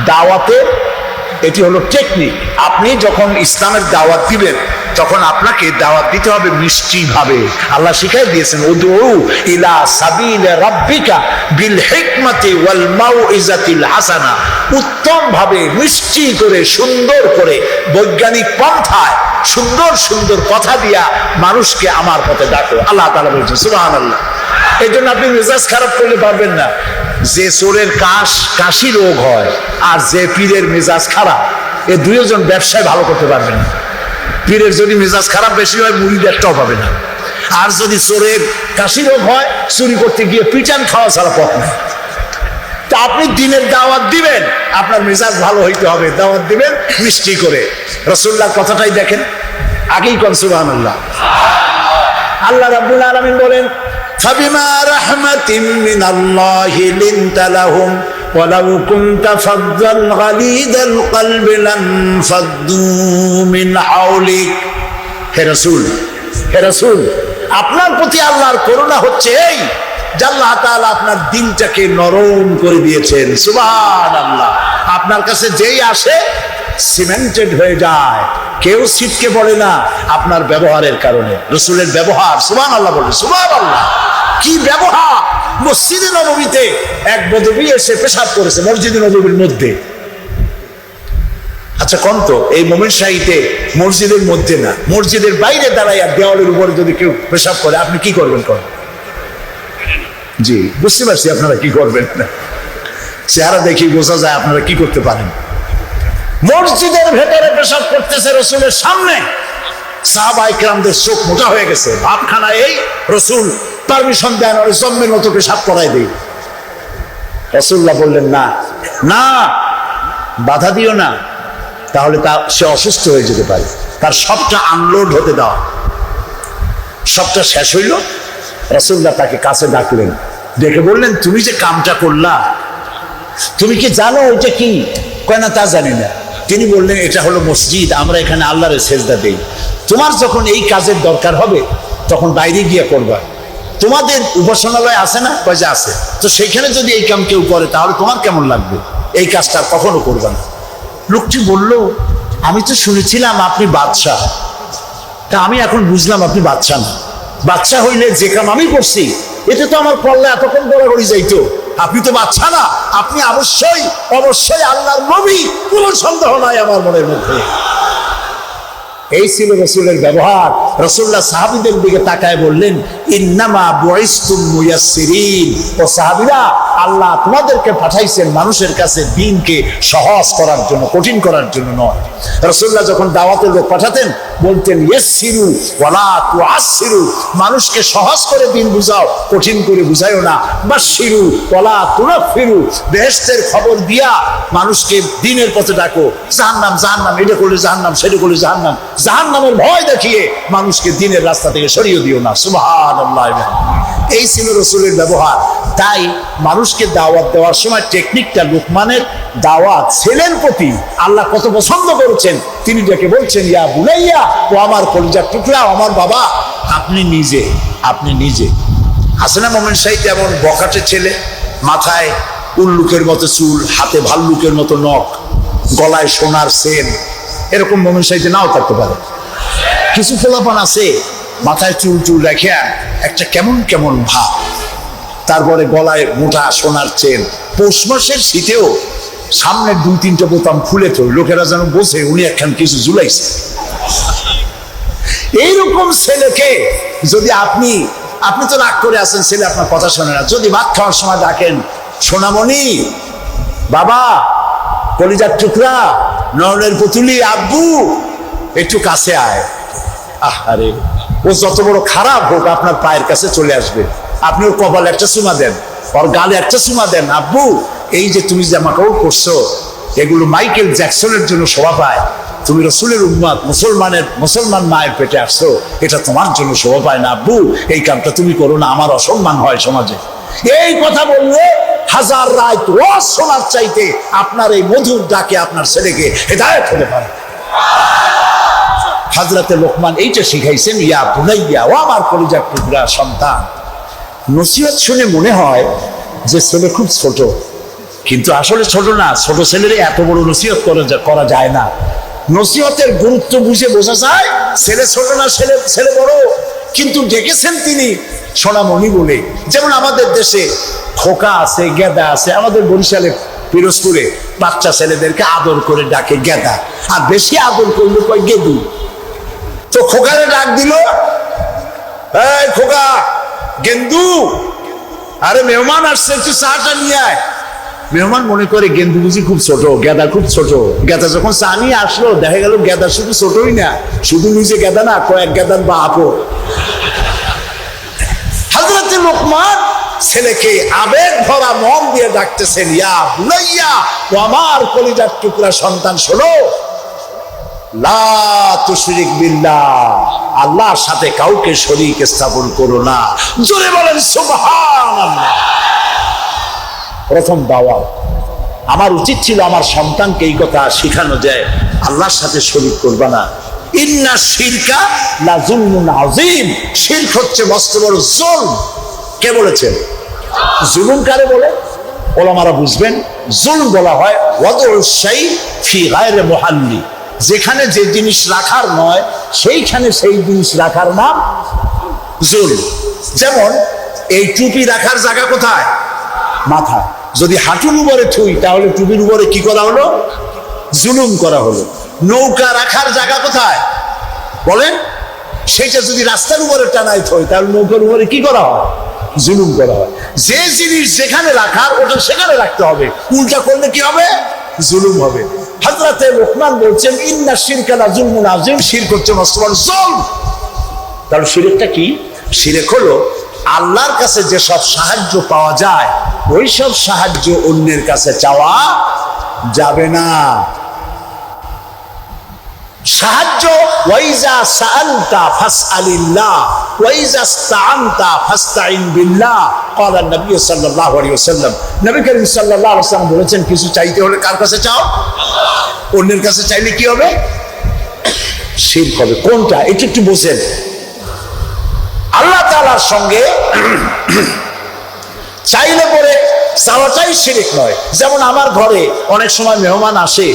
দাওয়াতে এটি হলো টেকনিক। আপনি যখন ইসলামের দাওয়াত দিবেন তখন আপনাকে দাওয়াত দিতে হবে মিষ্টি ভাবে। আল্লাহ শিখাই দিয়েছেন উদউ ইলা সাবিল রাব্বিকা বিল হিকমাতি ওয়াল মাউইজাতিল হাসানা, উত্তম ভাবে মিষ্টি করে সুন্দর করে বৈজ্ঞানিক পন্থায় সুন্দর সুন্দর কথা দিয়া মানুষকে আমার পথে ডাকো। আল্লাহ তাআলা বলছেন সুবহানাল্লাহ। এই জন্য আপনি মেজাজ খারাপ করলে পারবেন না। যে চোরের কাশি রোগ হয় আর যে পীরের মেজাজ খারাপ, এ দুইজন ব্যবসায় ভালো করতে পারবেন না। পীরের যদি মেজাজ খারাপ বেশি হয় মুড়ির একটাও পাবে না, আর যদি চোরের কাশি রোগ হয় চুরি করতে গিয়ে পিটান খাওয়া ছাড়া পথ নেই। তা আপনি দিনের দাওয়াত দিবেন, আপনার মেজাজ ভালো হইতে হবে। দাওয়াত দিবেন মিষ্টি করে। রাসূলুল্লাহর কথাটাই দেখেন, আগেই কোন সুবহানাল্লাহ। আল্লাহ রাব্বুল আলামিন বলেন ফাবিমা রাহমাতিন মিনাল্লাহি লিনতা লাহুম ওয়ালাউ কুনতা ফাযযাল গালিদাল কলবি লানফাদ্দু মিন হাওলিক। হে রাসূল, আপনার প্রতি আল্লাহর করুণা হচ্ছে এই যে আল্লাহ তাআলা আপনার দিলটাকে নরম করে দিয়েছেন। সুবহানাল্লাহ। আপনার কাছে যেই আসে সিমেন্টেড হয়ে যায়, কেউ ছিটকে পড়ে না আপনার ব্যবহারের কারণে। রাসূলের ব্যবহার, সুবহানাল্লাহ বলে, সুবহানাল্লাহ। কি ব্যবহার! মসজিদে নববীতে এক বদবী এসে পেশাব করেছে মসজিদে নববীর মধ্যে। আচ্ছা কোন তো এই মোমেন শাহীতে মসজিদের মধ্যে না, মসজিদের বাইরে দাঁড়াইয়া দেওয়ালের উপরে যদি কেউ পেশাব করে আপনি কি করবেন? জি বুঝতে পারছি আপনারা কি করবেন। চেহারা দেখি বোঝা যায় আপনারা কি করতে পারেন। মসজিদের ভেতরে পেশাব করতেছে রাসূলের সামনে, সাহাবায়ে কেরামদের চোখ মোটা হয়ে গেছে। ভাবখানা এই রাসূল পারমিশন দেন আর জম্মের মতো পেশাব করাই দেই। রাসূলুল্লাহ বললেন না না, বাধা দিও না, তাহলে সে অসুস্থ হয়ে যেতে পারে। তার সবটা আনলোড হতে দাও। সবটা শেষ হইল, রাসূলুল্লাহ তাকে কাছে ডাকলেন, ডেকে বললেন তুমি যে কামটা করলা তুমি কি জানো এটা কি? কয় না, তা জানি না। তিনি বললেন, এটা হলো মসজিদ, আমরা এখানে আল্লাহর সেজদা দেই। তোমার যখন এই কাজের দরকার হবে তখন বাইরে গিয়ে করবা। তোমাদের উপাসনালয় আছে না? কয় যে আছে। তো সেইখানে যদি এই কাম কেউ করে তাহলে তোমার কেমন লাগবে? এই কাজটা কখনো করবা না। লোকটি বলল, আমি তো শুনেছিলাম আপনি বাদশাহ, তা আমি এখন বুঝলাম আপনি বাদশাহ না। বাদশাহ হইলে যে কাম আমি করছি এটা তো আমার পড়লে এতক্ষণ গড়াগড়ি যাইতো। আপনি তো বাদশাহ না, আপনি অবশ্যই অবশ্যই আল্লাহর নবী, কোনো সন্দেহ নাই আমার মনের মধ্যে। এই ছিল রসুলের ব্যবহার। রসুল্লাহ সাহাবীদের দিকে তাকায় বললেন, ইন্নামা বুইসতুম মুয়াসসিরিন, ও সাহাবীরা, আল্লাহ তোমাদেরকে পাঠাইছেন মানুষের কাছে দ্বীনকে সহজ করার জন্য, কঠিন করার জন্য নয়। রসুল্লাহ যখন দাওয়াতের লোক পাঠাতেন বলতেন, ইয়াসসিরু ওয়ালা তুআসসিরু, মানুষকে সহজ করে দ্বীন বুঝাও, কঠিন করে বুঝাইও না। বাশশিরু ওয়ালা তুনাফিরু, বেহেশতের খবর দিয়া মানুষকে দ্বীনের পথে ডাকো। জাহান্নাম জাহান্নাম, এটা করলে জাহান্নাম, সেটা করলে জাহান্নাম, জাহান্নামের ভয় দেখিয়ে মানুষকে দ্বীনের রাস্তা থেকে সরিয়ে দিও না। সুবহানাল্লাহ। এই ছিল রসুলের ব্যবহার। তাই মানুষকে দাওয়াত দেওয়ার সময় টেকনিকটা, লোকমানের দাওয়াত ছেলের প্রতি আল্লাহ কত পছন্দ করেছেন। তিনি যাকে বলছেন, ইয়া বুনাইয়া, ও আমার কলিজার টুকরা, আমার বাবা, আপনি নিজে হাসানা মোমেন সাহেব যেমন বখাটে ছেলে, মাথায় উল্লুকের মতো চুল, হাতে ভাল্লুকের মতো নখ, গলায় সোনার সেন, এরকম মোমেন সাহেব নাও থাকতে পারে। কিছু ফোলাপান আছে মাথায় চুল চুল রেখে একটা কেমন কেমন ভাব, তারপরে গলায় মোটা সোনার চেন, পৌষ মাসের শীতেও সামনের 2-3টা বোতাম খুলে তো লোকেরা যেন বসে উনি একখান কিছু ঝুলাইছে। এইরকম ছেলেকে যদি আপনি তো রাগ করে আছেন, ছেলে আপনার কথা শোনে না, যদি ভাত খাওয়ার সময় ডাকেন, সোনামণি, বাবা, কলিজার টুকরা, নয়নের পুতুলি, আব্বু, একটু কাছে আয়, আরে ও যত বড় খারাপ হোক আপনার পায়ের কাছে চলে আসবে। আপনি ওর কপালে একটা চুমা দেন, ওর গালে একটা চুমা দেন। আব্বু, এই যে তুমি জামা কাপড় করছো, এগুলো মাইকেল জ্যাকসনের জন্য শোভা পায়। তুমি রসুলের উম্মত, মুসলমান মায়ের পেটে আসছো, এটা তোমার জন্য শোভা পায় না। আব্বু, এই কামটা তুমি করো না, আমার অসম্মান হয় সমাজে। এই কথা বললে হাজার রাত রস শোনার চাইতে আপনার এই মধুর ডাকে আপনার ছেলেকে হেদায়েত হতে পারে। হযরতে লোকমান এইটা শিখাইছেন, ইয়া বুনাইয়া, ও আমার কলিজার টুকরা সন্তান। নসিহত শুনে মনে হয় যে ছেলে খুব ছোট, কিন্তু আসলে ছোট না। ছোট ছেলের এত বড় নসিহত করা যায় না। নসিহতের গুরুত্ব বুঝে বোঝা যায় ছেলে ছোট না, ছেলে বড়, কিন্তু ডেকেছেন তিনি সোনামণি বলে। যেমন আমাদের দেশে খোকা আছে, গেদা আছে। আমাদের বরিশালে পিরোজপুরে বাচ্চা ছেলেদেরকে আদর করে ডাকে গেদা, আর বেশি আদর করলে কয় গেদু। তো খোকারে ডাক দিল, এই খোকা, গেন্দু, আরে মেহমান আসছে, একটু চাটা নিয়ে আয়। মেহমান মনে করে গেন্দু বুঝি খুব ছোট, গেদা খুব ছোট। গেদা যখন চা নিয়ে আসলো, দেখা গেল গেদা শুধু ছোটই না, শুধু নিজে গেদা না, কয়েক গেদার বাপও। হযরতে লোকমান ছেলেকে আবেগ ভরা মন দিয়ে ডাকতেছেন, ইয়া বুনাইয়া, ও আমার কলিজার টুকরা সন্তান, শোনো, লা তুশরিক বিল্লাহ, আল্লাহর সাথে কাউকে শরীক স্থাপন করো না। জোরে বলেন সুবহানাল্লাহ। প্রথম দাওয়াত। আমার উচিত ছিল আমার সন্তানকে এই কথা শিখানো যায়, আল্লাহর সাথে শরীক করবা না। ইন্না শিরকা লা যুলমুন আযীম, শিরক হচ্ছে মস্ত বড় জুলম। কে বলেছেন? জুলুম কারে বলে? ওলামারা বুঝবেন। জুলম বলা হয় ওয়াদউল শাই ফি গায়রি মুহাল্লি, যেখানে যে জিনিস রাখার নয় সেইখানে সেই জিনিস রাখার নাম জুলম। যেমন এই টুপি রাখার জায়গা কোথায়? মাথা। যদি হাঁটুর উপরে থুই তাহলে টুপির উপরে কি করা হলো? জুলুম করা হলো। নৌকা রাখার জায়গা কোথায় বলেন? সেটা যদি রাস্তার উপরে টানাই থই তাহলে নৌকার উপরে কি করা হয়? জুলুম করা হয়। যে জিনিস যেখানে রাখার ওটা সেখানে রাখতে হবে, উল্টা করলে কি হবে? জুলুম হবে। হযরতে লোকমান বলছেন, ইন্না শিরকা লা যুলমুন আযীম, শিরক হচ্ছে মস্ত বড় জুলম। তাহলে শিরকটা কি? শিরক হলো আল্লাহর কাছে যে সব সাহায্য পাওয়া যায় ওই সব সাহায্য অন্যের কাছে চাওয়া যাবে না। সাহায্য, ওয়াইজা সাআলতা ফাসআলিল্লাহ ওয়াইজা ইসতাআনতা ফাসতাইন বিল্লাহ ক্বালা নবী সাল্লাল্লাহু আলাইহি ওয়াসাল্লাম। নবী করিম সাল্লাল্লাহু আলাইহি ওয়াসাল্লাম বলেছেন, কিছু চাইতে হলে কার কাছে চাও? অন্যের কাছে চাইলে কি হবে? শিরক হবে। কোনটা? এটা একটু বোঝেন। আল্লাহ তাআলার সঙ্গে চাইলে পরে চাওয়াটাই শিরক নয়। যেমন আমার ঘরে অনেক সময় মেহমান আসে,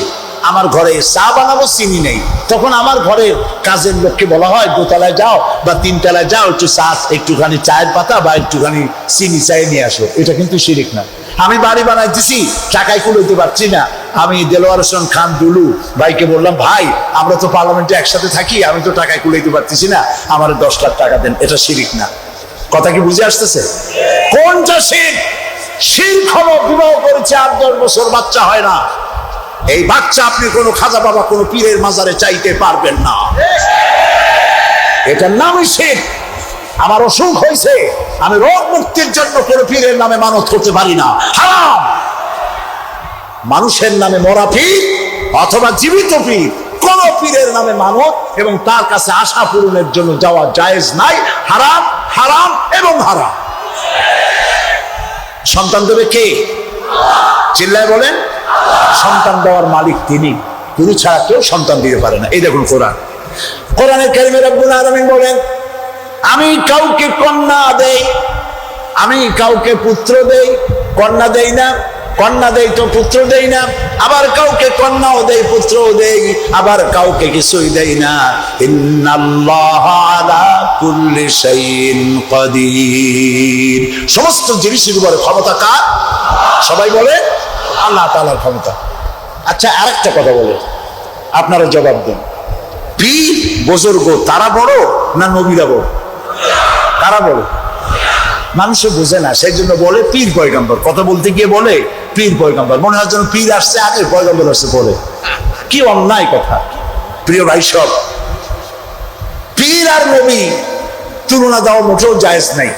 আমার ঘরে চা বানাবো, চিনি নেই, তখন আমার ঘরের কাজের লোককে বলা হয় দোতলায় যাও বা তিনতলায় যাও, একটু চা, একটুখানি চায়ের পাতা বা একটুখানি চিনি চাই নিয়ে আসো। এটা কিন্তু শিরক না। আমি বাড়ি বানাইতেছি, টাকায় কুলাইতে পারছি না, আমি দেলোয়ার হোসেন খান দুলু ভাইকে বললাম, ভাই আমরা তো পার্লামেন্টে একসাথে থাকি, আমি তো টাকায় কুলাইতে পারতেছি না, আমার 10 লাখ টাকা দেন। এটা শিরক না। কথা কি বুঝে আসতেছে? কোনটা শিরক? শিরক হলো বিবাহ করেছে 8-10 বছর, বাচ্চা হয় না, এই বাচ্চা আপনি কোনো খাজা বাবা, কোনো পীরের মাজারে চাইতে পারবেন না। এটার নামই শিরক। আমার অসুখ হয়েছে, আমি রোগ মুক্তির জন্য কোনো পীরের নামে মানত করতে পারি না, হারাম। মানুষের নামে মরা পীর অথবা জীবিত পীর, কোন পীরের নামে মানত এবং তার কাছে আশা পূরণের জন্য যাওয়া জায়েজ নাই, হারাম, হারাম এবং হারাম। সন্তান দেবে কে? চিল্লায় বলেন। সন্তান দেওয়ার মালিক তিনি, তিনি ছাড়া কেউ সন্তান দিতে পারে না। এই দেখুন কোরআন, কোরআনের কারিমে রব্বুল আলামিন বলেন, আমি কাউকে কন্যা দেই, আমি কাউকে পুত্র দেই, কন্যা দেই না, কন্যা দেই তো পুত্র দেই না, আবার কাউকে কন্যাও দেই, পুত্রও দেই, আবার কাউকে কিছুই দেই না। ইন্নাল্লাহা আলা কুল্লি শাইইন কাদির। সমস্ত জিনিসের উপরে ক্ষমতা কার? সবাই বলে আল্লাহ তাআলার ক্ষমতা। আচ্ছা, আরেকটা কথা বলে আপনারা জবাব দেন, পীর বুজুর্গ তারা বড় না নবীরা বড়? তারা বড়। মানুষে বোঝে না, সেই জন্য বলে পীর পয়গম্বর। কথা বলতে গিয়ে বলে পীর পয়গম্বর, মনে হয় যেন পীর আসছে আগে, পয়গম্বর আসছে পরে। কি অন্যায় কথা। প্রিয় ভাই সব, পীর আর নবী তুলনা দেওয়া মোটেও জায়েজ নাই।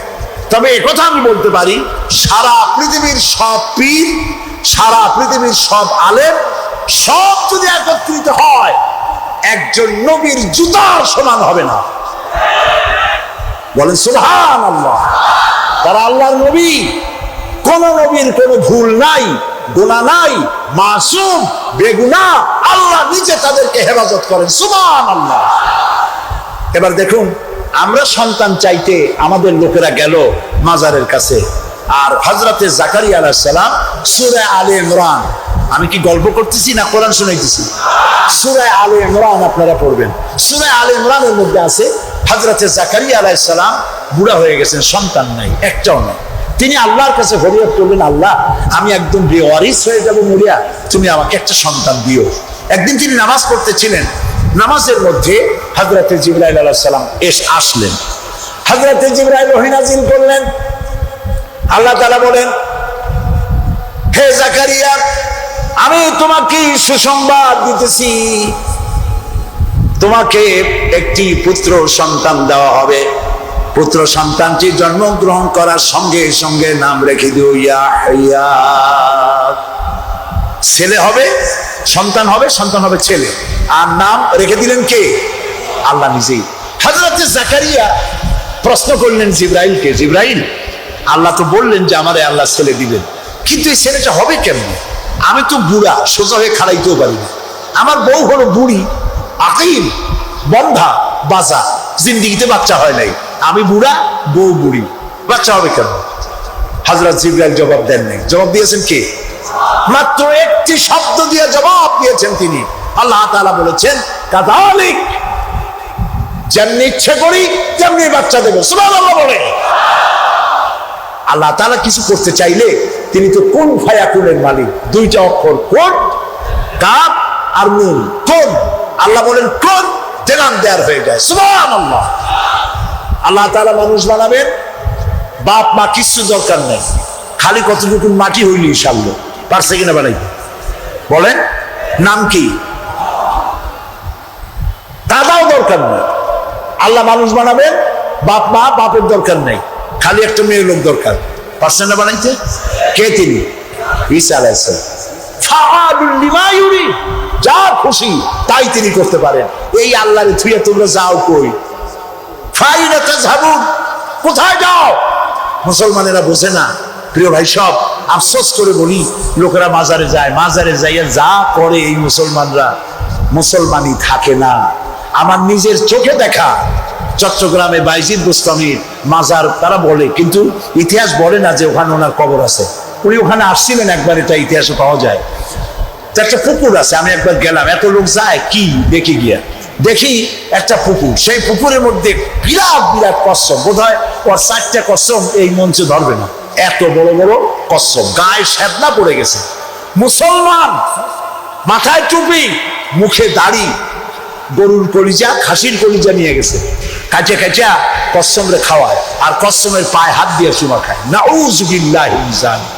তবে একথা আমি বলতে পারি, সারা পৃথিবীর সব পীর, সারা পৃথিবীর সব আলেম, সব যদি একত্রিত হয়, একজন নবীর জুতার সমান হবে না। বলেন সুবহানাল্লাহ। তারা আল্লাহর নবী, কোন নবীর কোনো ভুল নাই, গুনাহ নাই, মাসুম, বেগুনাহ। আল্লাহ নিজে তাদেরকে হেফাজত করেন। সুবহানাল্লাহ। এবার দেখুন, আমরা সন্তান চাইতে আমাদের লোকেরা গেল মাজারের কাছে, আর হযরতে জাকারিয়া আলাইহিস সালাম সূরা আলে ইমরান, আমি কি গল্প করতেছি না কোরআন শুনাইতেছি? সূরা আলে ইমরান আপনারা পড়বেন। সূরা আলে ইমরানের মধ্যে আছে, হযরতে জাকারিয়া আলাইহিস সালাম বুড়া হয়ে গেছেন, সন্তান নাই, একটাও নাই। তিনি আল্লাহর কাছে ফরিয়াদ করলেন, আল্লাহ আমি একদম বেওয়ারিস হয়ে যাব মরিয়া, তুমি আমাকে একটা সন্তান দিও। একদিন তিনি নামাজ পড়তেছিলেন, নামাজের মধ্যে হযরতে জিবরাইল আলাইহিস সালাম আসলেন। হযরতে জিবরাইল ওহী নাযিল করলেন। আল্লাহ তাআলা বলেন, হে জাকারিয়া, আমি তোমাকে সুসংবাদ দিতেছি, তোমাকে একটি পুত্র সন্তান দেওয়া হবে। পুত্র সন্তানটি জন্মগ্রহণ করার সঙ্গে সঙ্গে নাম রেখে দিও ইয়াহইয়া। ছেলে হবে, সন্তান হবে, সন্তান হবে ছেলে। আর নাম রেখে দিলেন কে? আল্লাহ নিজেই। হযরতে জাকারিয়া প্রশ্ন করলেন জিবরাইলকে, জিবরাইল, আল্লাহ তো বললেন যে আমারে আল্লাহ ছেলে দিবেন, কিন্তু এই ছেলেটা হবে কেমন? আমি তো বুড়া, সোজা হয়ে খাড়াইতেও পারি না, আমার বউ হলো বুড়ি, আকিম, বন্ধা, বাজা, জিন্দিগিতে বাচ্চা হয় নাই, আমি বুড়া, বউ বুড়ি, বাচ্চা হবে কেন? হযরত জিবরাইল জবাব দেন নাই। জবাব দিয়েছেন কে? মাত্র একটি শব্দ দিয়ে জবাব দিয়েছেন তিনি। আল্লাহ তাআলা বলেছেন, কাযালিক, যেমনি ইচ্ছে করি তেমনি বাচ্চা দেব। সুবহানাল্লাহ বলে। আল্লাহ তাআলা কিছু করতে চাইলে তিনি তো কোন ফায়াকুনের মালিক। দুইটা অক্ষর, কোন, কাফ আর নুন, কোন। আল্লাহ বলেন কোন, দেনাম দেয়ার হয়ে যায়। সুবহানাল্লাহ। আল্লাহ তাআলা মানুষ বানাবেন, বাপ মা কিছু দরকার নেই, খালি কতটুকু মাটি হইলি ইনশাআল্লাহ। পারছে কিনা বানাইতে? বলেন, নাম কি? দাদাও দরকার নেই। আল্লাহ মানুষ বানাবেন, বাপ মা, বাপের দরকার নেই, খালি একটা মেয়ের লোক দরকার। পারছেন না বানাইতে? কে তিনি? ঈসা আলাইহিস সালাম। ফাআলুল লিমা ইউরিদ। যা খুশি তাই তিনি করতে পারেন। এই আল্লাহরে থুয়ে তোমরা যাও কই? ফাইনা তাযহাবুন, কোথায় যাও? মুসলমানেরা বোঝে না। প্রিয় ভাই, সব আফসোস করে বলি, লোকেরা মাজারে যায়, মাজারে যাইয়া যা করে এই মুসলমানরা, মুসলমানই থাকে না। আমার নিজের চোখে দেখা চট্টগ্রামে বাইজিদ বুস্তামির মাজার তারা বলে, কিন্তু ইতিহাস বলে না যে ওখানে ওনার কবর আছে। উনি ওখানে আসছিলেন একবার, এটা ইতিহাসে পাওয়া যায়। একটা পুকুর আছে, আমি একবার গেলাম, এত লোক যায় কি দেখে গিয়া দেখি একটা পুকুর, সেই পুকুরের মধ্যে বিরাট বিরাট কচ্ছপ, বোধ হয় ওর 4টা কচ্ছপ এই মঞ্চে ধরবে না, এত বড় বড় কচ্ছপ, গায়ে শ্যাদনা পড়ে গেছে। মুসলমান, মাথায় টুপি, মুখে দাড়ি, গরুর কলিজা খাসির কলিজা নিয়ে গেছে, কাঁচা কাঁচা কচ্ছমরে খাওয়ায়, আর কচ্ছমের পায়ে হাত দিয়ে চুমা খায়। নাউযুবিল্লাহি মিন যালিক।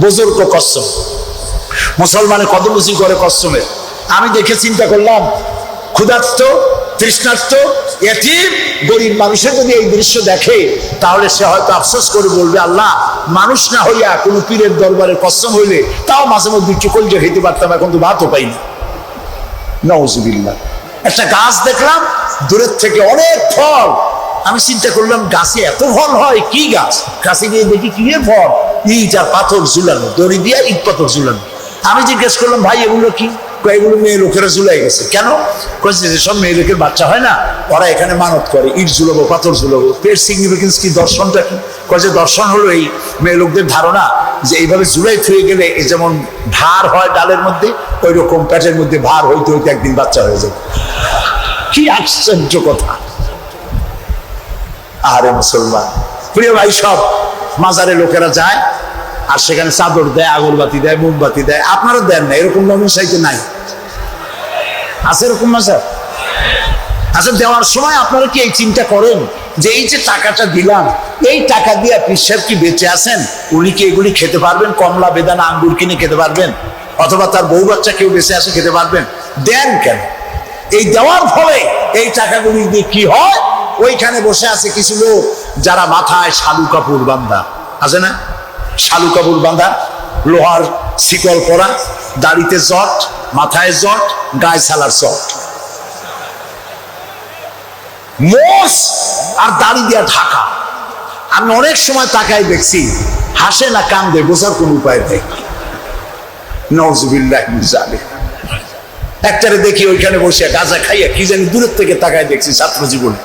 বুজুর্গ কচ্ছম, মুসলমানে কত বুঝি করে কচ্ছমের। আমি দেখে চিন্তা করলাম, ক্ষুধার্ত, তৃষ্ণার্ত, এতিম, গরিব মানুষের যদি এই দৃশ্য দেখে, তাহলে সে হয়তো আফসোস করে বলবে, আল্লাহ, মানুষ না হইয়া কোনো পীরের দরবারে কচ্ছম হইলে তাও মাঝে মধ্যে একটু কলিজা খেতে পারতাম, এখন তো ভাতও পাই না। নাউযুবিল্লাহ। একটা গাছ দেখলাম দূরের থেকে, অনেক ফল। আমি চিন্তা করলাম, গাছে এত ফল হয়, কি গাছ? গাছে গিয়ে দেখি কি ফল, ইট আর পাথর ঝুলানো, দড়ি দিয়ে ইট পাথর ঝুলানো। আমি জিজ্ঞেস করলাম, ভাই এগুলো কি? এগুলো মেয়ে লোকেরা ঝুলাই গেছে। কেন? যেসব মেয়ে লোকের বাচ্চা হয় না, ওরা এখানে মানত করে, ইট ঝুলাবো, পাথর ঝুলাবো। এর সিগনিফিকেন্স কি, দর্শনটা কি? যে দর্শন হলো এই মেয়ে লোকদের ধারণা যে এইভাবে ঝুলাই থুয়ে গেলে যেমন ভার হয় ডালের মধ্যে, ওই রকম পেটের মধ্যে ভার হইতে হইতে একদিন বাচ্চা হয়ে যাবে। কি আশ্চর্য কথা! আরে মুসলমান, প্রিয় ভাই, সব মাজারে লোকেরা যায় আর সেখানে চাদর দেয়, আগরবাতি দেয়, মোমবাতি দেয়। আপনারা দেন না, এরকম নমিন সাইতে নাই? আছে এরকম মাজার? আচ্ছা, দেওয়ার সময় আপনারা কি এই চিন্তা করেন যে এই যে টাকাটা দিলাম, এই টাকা দিয়ে পীর সাহেব কি বেঁচে আছেন? উনি কি এগুলি খেতে পারবেন? কমলা, বেদানা, আঙ্গুর কিনে খেতে পারবেন? অথবা তার বউ বাচ্চা কেউ বেঁচে আসে খেতে পারবেন? দেন কেন? এই দেওয়ার ফলে এই টাকাগুলি দিয়ে কি হয়? ওইখানে বসে আছে কিছু লোক যারা মাথায় শালু কাপড় বাঁধা, আছে না? শালু কাপড় বাঁধা, লোহার শিকল পরা, দাড়িতে জট, মাথায় জট, গায়ে ছালার চট, মোষ আর দাড়ি দিয়া ঢাকা। আমি অনেক সময় তাকাই দেখছি, হাসে না কান্দে বোঝার কোন উপায় নেই। নাউযুবিল্লাহি মিন যালিক। একটারে দেখি ওইখানে বসে গাঁজা খাইয়া কি জানি দূরের থেকে তাকাই দেখছি, ছাত্র জীবনে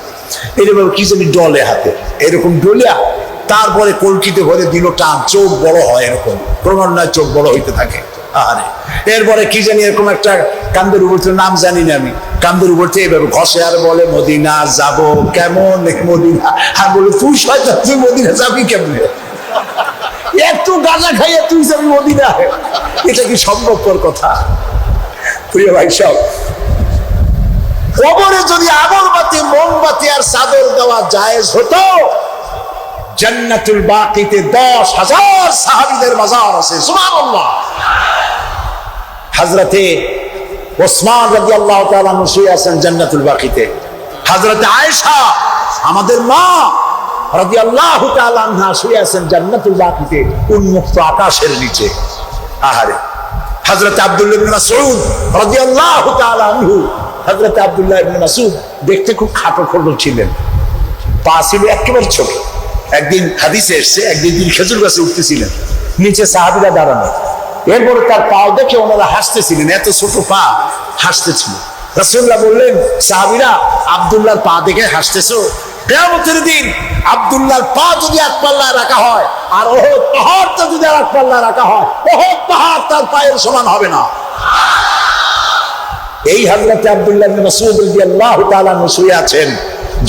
এরকম কি জানি ডলে হাতে, এরকম ডলিয়া তারপরে কলকিতে ভরে দিল টান, চোখ বড় হয়, এরকম ক্রমান্বয়ে চোখ বড় হইতে থাকে। আরে এরপরে কি জানি এরকম একটা কান্দের উপর, নাম জানি না আমি, কান্দের উপর এইভাবে ঘষে আর বলে, মদিনা যাব কেমন? মদিনা। আর বলে, তুই শয়তান, তুই মদিনা যাবি কেমনে? এত গাঁজা খাইয়া তুই যাবি মদিনা? এটা কি সম্ভবপর কথা? প্রিয় ভাই, সব কবরে যদি আগরবাতি, মোমবাতি আর চাদর দেওয়া জায়েজ হতো, জান্নাতুল বাকিতে 10,000 সাহাবীদের মাজার আছে। সুবহানাল্লাহ। হযরতে ওসমান রাদিয়াল্লাহু তাআলা শুয়ে আছেন জান্নাতুল বাকিতে। হযরতে আয়েশা আমাদের মা রাদিয়াল্লাহু তাআলা আনহা শুয়ে আছেন জান্নাতুল বাকিতে, উন্মুক্ত আকাশের নিচে। আহারে, হযরতে আব্দুল্লাহ ইবনে মাসউদ রাদিয়াল্লাহু তাআলা আনহু, হযরতে আব্দুল্লাহ ইবনে মাসউদ দেখতে খুব খাটো খোটো ছিলেন, পা ছিল একেবারে ছোট। একদিন হাদিসে এসেছে, একদিন তিনি খেজুর গাছে উঠতেছিলেন, নিচে সাহাবীরা দাঁড়ানো, এরপরে তার পাও দেখে ওনারা হাসতেছিলেন, এত ছোট পা, হাসতেছিল। রাসূলুল্লাহ বললেন, সাহাবীরা, আব্দুল্লাহর পা দেখে হাসতেছো? কিয়ামতের দিন আব্দুল্লাহর পা যদি এক পাল্লায় রাখা হয় আর ওহদ পাহাড়টা যদি এক পাল্লায় রাখা হয়, ওহদ পাহাড় তার পায়ের সমান হবে না। এই হযরত আব্দুল্লাহ ইবনে মাসউদ রাদিয়াল্লাহু তাআলা শুয়ে আছেন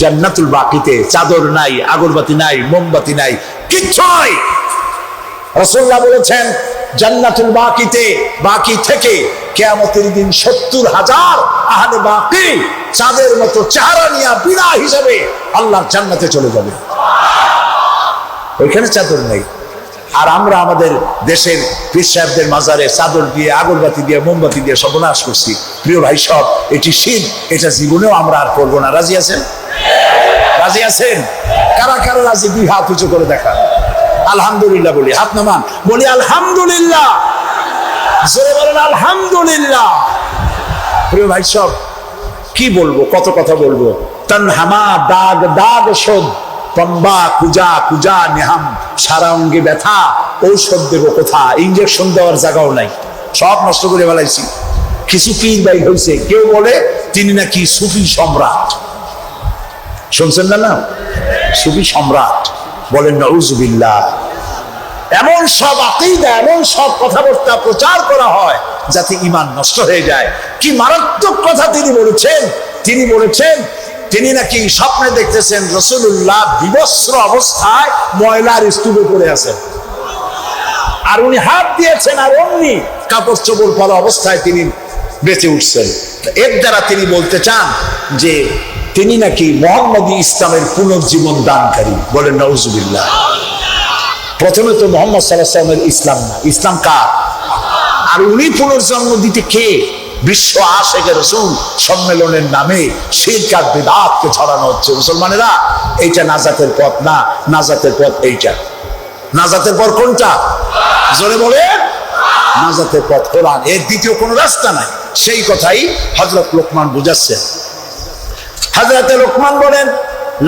জান্নাতুল বাকিতে, চাদর নাই, আগরবাতি নাই, মোমবাতি নাই, কিচ্ছু নাই। রাসূলুল্লাহ বলেছেন, জান্নাতুল বাকিতে, বাকি থেকে কিয়ামতের দিন 70,000 আহলে বাকি চাঁদের মতো চেহারা নিয়ে বিনা হিসাবে আল্লাহর জান্নাতে চলে যাবে। ওইখানে চাদর নেই। আর আমরা আমাদের দেশের পীর সাহেবদের মাজারে চাদর দিয়ে, আগরবাতি দিয়ে, মোমবাতি দিয়ে সর্বনাশ করছি। প্রিয় ভাই, সব এটি শিরক, এটা জীবনেও আমরা আর করবো না। রাজি আছেন? রাজি আছেন? কারা কারা রাজি? 2 হাত উঁচু করে দেখা। আলহামদুলিল্লাহ বলি, হাত নামান, বলি আলহামদুলিল্লাহ, জোরে বলেন আলহামদুলিল্লাহ। প্রিয় ভাই সব কি বলবো, কত কথা বলবো। তনহামা দাগ দাগ শোধ, তম্বা কুজা কুজা নেহাম, সারা অঙ্গে ব্যথা, ঔষধ দেবো কোথা, ইঞ্জেকশন দেওয়ার জায়গাও নাই, সব নষ্ট করে ফেলাইছি। কিছু পীর ভাই হয়েছে, কেউ বলে তিনি নাকি সুফি সম্রাট, শুনছেন না? সুফি সম্রাট বলেন নাউজুবিল্লাহ। এমন সব আকীদা, এমন সব কথাবার্তা প্রচার করা হয় যাতে ঈমান নষ্ট হয়ে যায়। কি মারাত্মক কথা তিনি বলেছেন! তিনি বলেছেন তিনি নাকি স্বপ্নে দেখতেছেন রাসূলুল্লাহ বিবস্ত্র অবস্থায় ময়লার স্তূপে পড়ে আছেন, আর উনি হাত দিয়েছেন, আর অমনি কাপড় চোপড় পরা অবস্থায় তিনি বেঁচে উঠছেন। এর দ্বারা তিনি বলতে চান যে তিনি নাকি মুহাম্মদী ইসলামের পুনর্জীবন দানকারী, বলেন নাউজুবিল্লাহ। প্রথমে তো মুহাম্মদ সাল্লাল্লাহু আলাইহি ওয়াসাল্লামের ইসলাম না, ইসলাম কার? আর উনি পুনর্জন্ম দিতে কে? বিশ্ব আশিকে রাসূল সম্মেলনের নামে শিরক আর বিদআতকে ছড়ানো হচ্ছে। মুসলমানেরা, এইটা নাজাতের পথ না, নাজাতের পথ এইটা। নাজাতের পথ কোনটা? জোরে বলে। নাজাতের পথ কোরআন, এর দ্বিতীয় কোনো রাস্তা নাই। সেই কথাই হযরত লোকমান বুঝাচ্ছেন। হযরত লোকমান বলেন,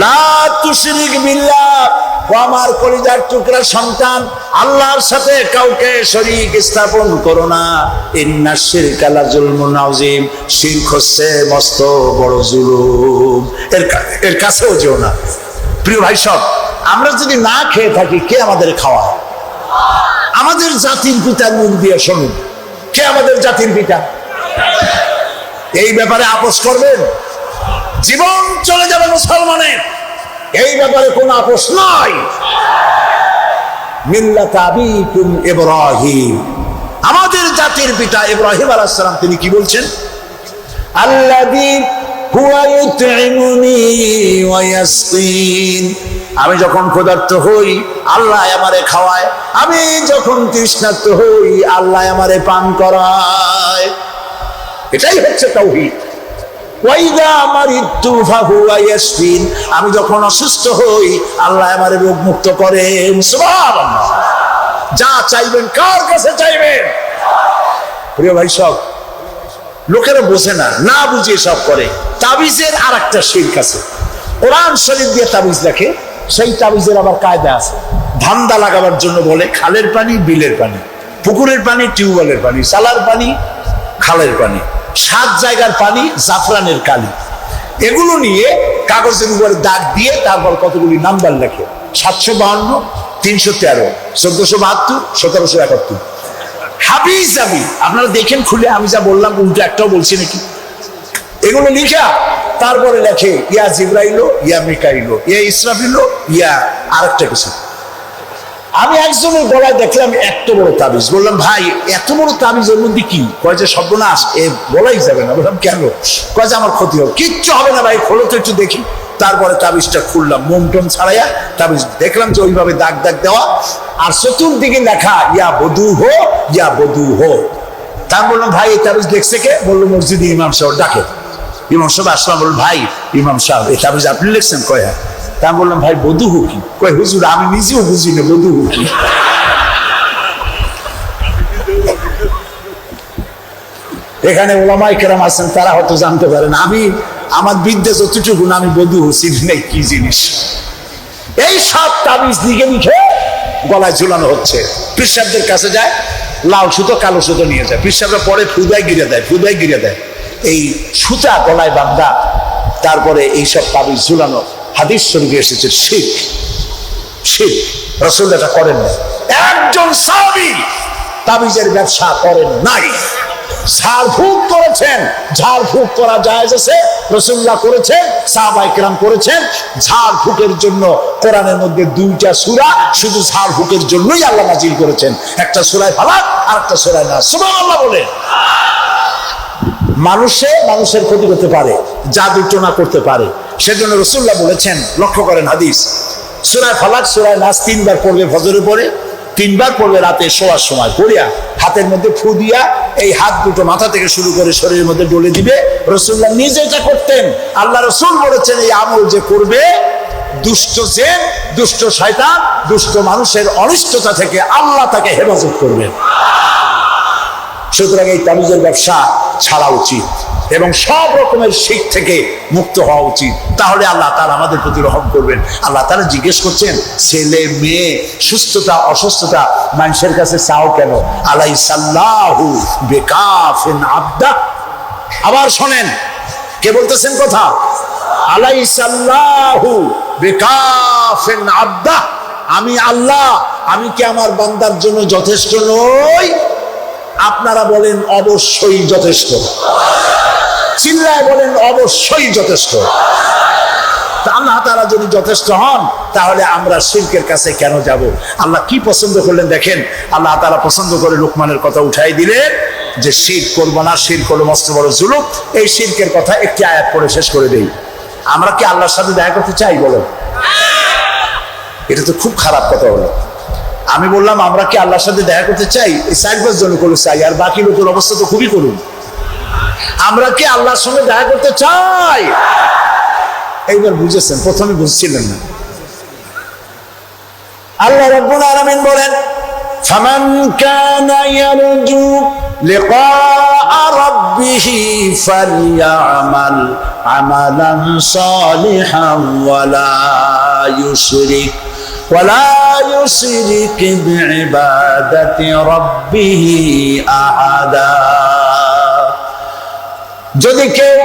লা তুশরিক বিল্লাহ, ও আমার কলিজার টুকরা সন্তান, আল্লাহর সাথে কাউকে শরীক স্থাপন করো না। ইন্নাশ শিরকা লাযুলমুন আযীম, শিরক হচ্ছে মস্ত বড় জুলুম, এর কাছেও যেও না। প্রিয় ভাই সব, আমরা যদি না খেয়ে থাকি, কে আমাদের খাওয়ায়? আমাদের জাতির পিতার মুখ দিয়ে শুনুন, কে আমাদের জাতির পিতা? এই ব্যাপারে আপোষ করবেন? জীবন চলে যাবে মুসলমানের, এই ব্যাপারে কোন আপোষ নাই। মিল্লাত আবিকুম ইব্রাহিম, আমাদের জাতির পিতা ইব্রাহিম আলাইহিস সালাম, তিনি কি বলছেন? আল্লাযী হুয়া ইউতঈমুনি ওয়া ইয়াসকিন, আমি যখন ক্ষুধার্ত হই আল্লাহ আমারে খাওয়ায়, আমি যখন তৃষ্ণার্ত হই আল্লাহ আমারে পান করায়। এটাই হচ্ছে তাওহীদ। ওয়াইদা মারিতু ফাহুয়া ইয়াশফিন, আমি যখন অসুস্থ হই আল্লাহ আমারে রোগ মুক্ত করেন। সুবহানাল্লাহ। যা চাইবেন কার কাছে চাইবেন? প্রিয় ভাই সব, লোকেরা বোঝে না, না বুঝিয়ে সব করে। তাবিজের আরেকটা শিরক আছে। কোরআন শরীফ দিয়ে তাবিজ লেখে, সেই তাবিজের আবার কায়দা আছে। ধান্দা লাগাবার জন্য বলে খালের পানি, বিলের পানি, পুকুরের পানি, টিউবওয়েলের পানি, সালার পানি, খালের পানি, 7 জায়গার পানি, জাফরানের কালি, এগুলো নিয়ে কাগজের উপরে দাগ দিয়ে তারপর কতগুলি নাম্বার লেখে, 752, 313, 1472, 1771। হাবিজ আমি, আপনারা দেখেন খুলে, আমি যা বললাম উল্টো একটাও বলছি নাকি? এগুলো লিখা তারপরে লেখে ইয়া জিবরাইল, ইয়া মিকাইল, ইয়া ইসরাফিল, ইয়া আরেকটা কিছু। আমি একজনের গলায় দেখলাম এত বড় তাবিজ, বললাম ভাই এত বড় তাবিজের মধ্যে কি? কয় যে সর্বনাশ, এ বলাই যাবে না। বললাম কেন? কয় যে আমার ক্ষতি হবে। কিচ্ছু হবে না ভাই, খোলো তো একটু দেখি। তারপরে তাবিজটা খুললাম, মোমটম ছাড়াইয়া তাবিজ দেখলাম যে ওইভাবে দাগ দাগ দেওয়া, আর চতুর্দিকে লেখা ইয়া বধু হো, ইয়া বধু হো। তা বললাম ভাই এই তাবিজ দেখছে কে? বললো মসজিদে ইমাম সাহেব ডাকে। ইমাম সাহেব আসলাম, বলল ভাই ইমাম সাহেব এই তাবিজ আপনি লিখছেন? কয় হ্যাঁ। তা বললাম ভাই বধূ হো কি? কয় হুজুর আমি নিজেও বুঝি না বধূ হো কি। এখানে ওলামাই কেরাম আছেন, তারা হয়তো জানতে পারেন, আমি আমার বিদ্যে যতটুকু আমি বধূ হচ্ছি নেই কি জিনিস। এই সব তাবিজ লিখে লিখে গলায় ঝুলানো হচ্ছে। পীর সাহেবদের কাছে যায়, লাল সুতো কালো সুতো নিয়ে যায়, পীর সাহেবরা পরে ফুদায় গিরে দেয়, ফুদায় গিরে দেয়। এই সুতা গলায় বাঁধা, তারপরে এইসব তাবিজ ঝুলানো। হাদিস শরীফে এসেছে শিরক, শিরক। রাসূল এটা করেন না। একজন সাহাবী তাবিজের ব্যবসা করেন নাই। ঝাড়ফুঁক করেছেন, ঝাড়ফুঁক করা জায়েজ আছে, রাসূলুল্লাহ করেছেন, সাহাবায়ে কেরাম করেছেন। ঝাড়ফুঁকের জন্য কোরআনের মধ্যে 2টা সূরা শুধু ঝাড়ফুঁকের জন্যই আল্লাহ নাজিল করেছেন, একটা সূরা ফালাক আর একটা সূরা নাস। সুবহানাল্লাহ বলেন। মানুষের ক্ষতি করতে পারে, জাদু টোনা করতে পারে, সেজন্য রাসূলুল্লাহ বলেছেন, লক্ষ্য করেন হাদিস, সূরা ফালাক সূরা নাস 3 বার পড়বে ফজরের পরে, 3 বার পড়বে রাতে শোয়ার সময়। পড়িয়া হাতের মধ্যে ফু দিয়া এই হাত দুটো মাথা থেকে শুরু করে শরীরের মধ্যে ডলে দিবে। রাসূলুল্লাহ নিজে এটা করতেন। আল্লাহ রাসূল বলেছেন এই আমল যে করবে, দুষ্ট জিন, দুষ্ট শয়তান, দুষ্ট মানুষের অনিষ্টতা থেকে আল্লাহ তাকে হেফাজত করবেন। সুতরাং এই তাবিজের ব্যবসা ছাড়া উচিত। এবং সব রকমের শিখ থেকে মুক্ত হওয়া উচিত। তাহলে আল্লাহ তাআলা আমাদের প্রতি রহম করবেন। আল্লাহ তাআলা জিজ্ঞেস করছেন, ছেলে মেয়ে সুস্থতা অসুস্থতা মানুষের কাছে চাও কেন? আলাইসাল্লাহু বিকাফিন আবদা। আবার শোনেন, কে বলতেছেন কথা? আলাইসাল্লাহু বিকাফিন আবদা। আমি আল্লাহ, আমি কি আমার বান্দার জন্য যথেষ্ট নই? আপনারা বলেন অবশ্যই যথেষ্ট। চিল্লায় বলেন অবশ্যই যথেষ্ট। আল্লাহ তাআলা যদি যথেষ্ট হন তাহলে আমরা শিরকের কাছে কেন যাব? আল্লাহ কি পছন্দ করলেন দেখেন। আল্লাহ তাআলা পছন্দ করে লোকমানের কথা উঠাই দিলেন যে শিরক করব না, শিরক হলো মস্ত বড় জুলুম। এই শিরকের কথা একটি আয়াত পড়ে শেষ করে দেই। আমরা কি আল্লাহর সাথে দেখা করতে চাই? বলো। এটা তো খুব খারাপ কথা হলো। আমি বললাম আমরা কি আল্লাহর সাথে দেখা করতে চাই? এই 4-5 জন করে চাই, আর বাকি লোকের অবস্থা তো খুবই করুন। আমরা কি আল্লাহর সঙ্গে দেখা করতে চাই? এইবার বুঝেছেন, প্রথমে বুঝছিলেন না। আল্লাহ রাব্বুল আলামিন বলেন, ফামান কানা ইয়ারজু লিকা রাব্বিহি ফালইআমাল আমালান সালিহান ওয়ালা ইউশরিক বিইবাদাতি রাব্বিহি আহাদা। যদি কেউ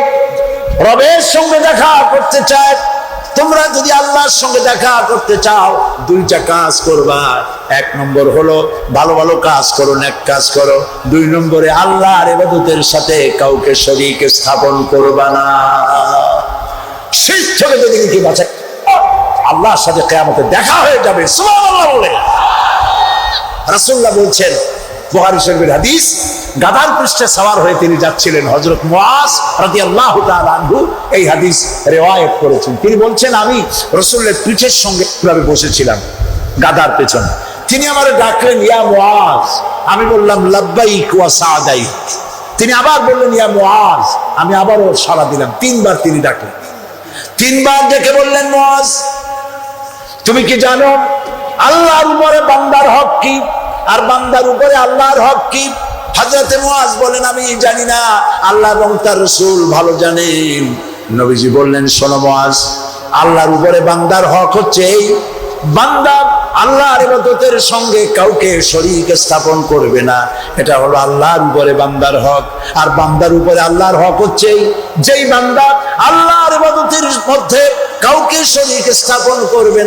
রবের সঙ্গে দেখা করতে চায়, তোমরা যদি আল্লাহর সঙ্গে দেখা করতে চাও, 2টা কাজ করবা। 1 নম্বর হলো ভালো ভালো কাজ করো, নেক কাজ করো। 2 নম্বরে আল্লাহর ইবাদতের সাথে কাউকে শরীক স্থাপন করবা না। শিরক থেকে যদি কি বাঁচা, আল্লাহর সাথে কিয়ামতে দেখা হয়ে যাবে। সুবহানাল্লাহ বলে রাসূলুল্লাহ বলছেন, বুখারী শরীফের হাদিস, গাধার পৃষ্ঠে সওয়ার হয়ে তিনি যাচ্ছিলেন। হযরত মুআজ রাদিয়াল্লাহু তাআলা আনহু এই হাদিস রিওয়ায়াত করেছেন। তিনি বলছেন, আমি রাসূলের পিঠের সঙ্গে কিভাবে বসেছিলাম গাধার পেছনে। তিনি আমারে ডাকলেন, ইয়া মুআজ। আমি বললাম লাব্বাইক ওয়া সাদাইক। তিনি আবার বললেন, ইয়া মুআজ। আমি আবারও সাড়া দিলাম। 3বার তিনি ডাকলেন। 3বার ডেকে বললেন, মুআজ তুমি কি জানো আল্লাহর উপরে বান্দার হক কি, আর বান্দার উপরে আল্লাহর হক কি? হযরত মুআজ বলেন, আমি জানি না, আল্লাহ এবং তার রাসূল ভালো জানেন। নবীজি বললেন, শোনো মুআজ, আল্লাহর উপরে বান্দার হক হচ্ছে এই, বান্দা আল্লাহর ইবাদতের সঙ্গে কাউকে শরীক স্থাপন করবে না। এটা হলো আল্লাহর উপরে বান্দার হক। আর বান্দার উপরে আল্লাহর হক হচ্ছে যেই বান্দা আল্লাহর ইবাদতের মধ্যে কাউকে শরীক স্থাপন করবে না।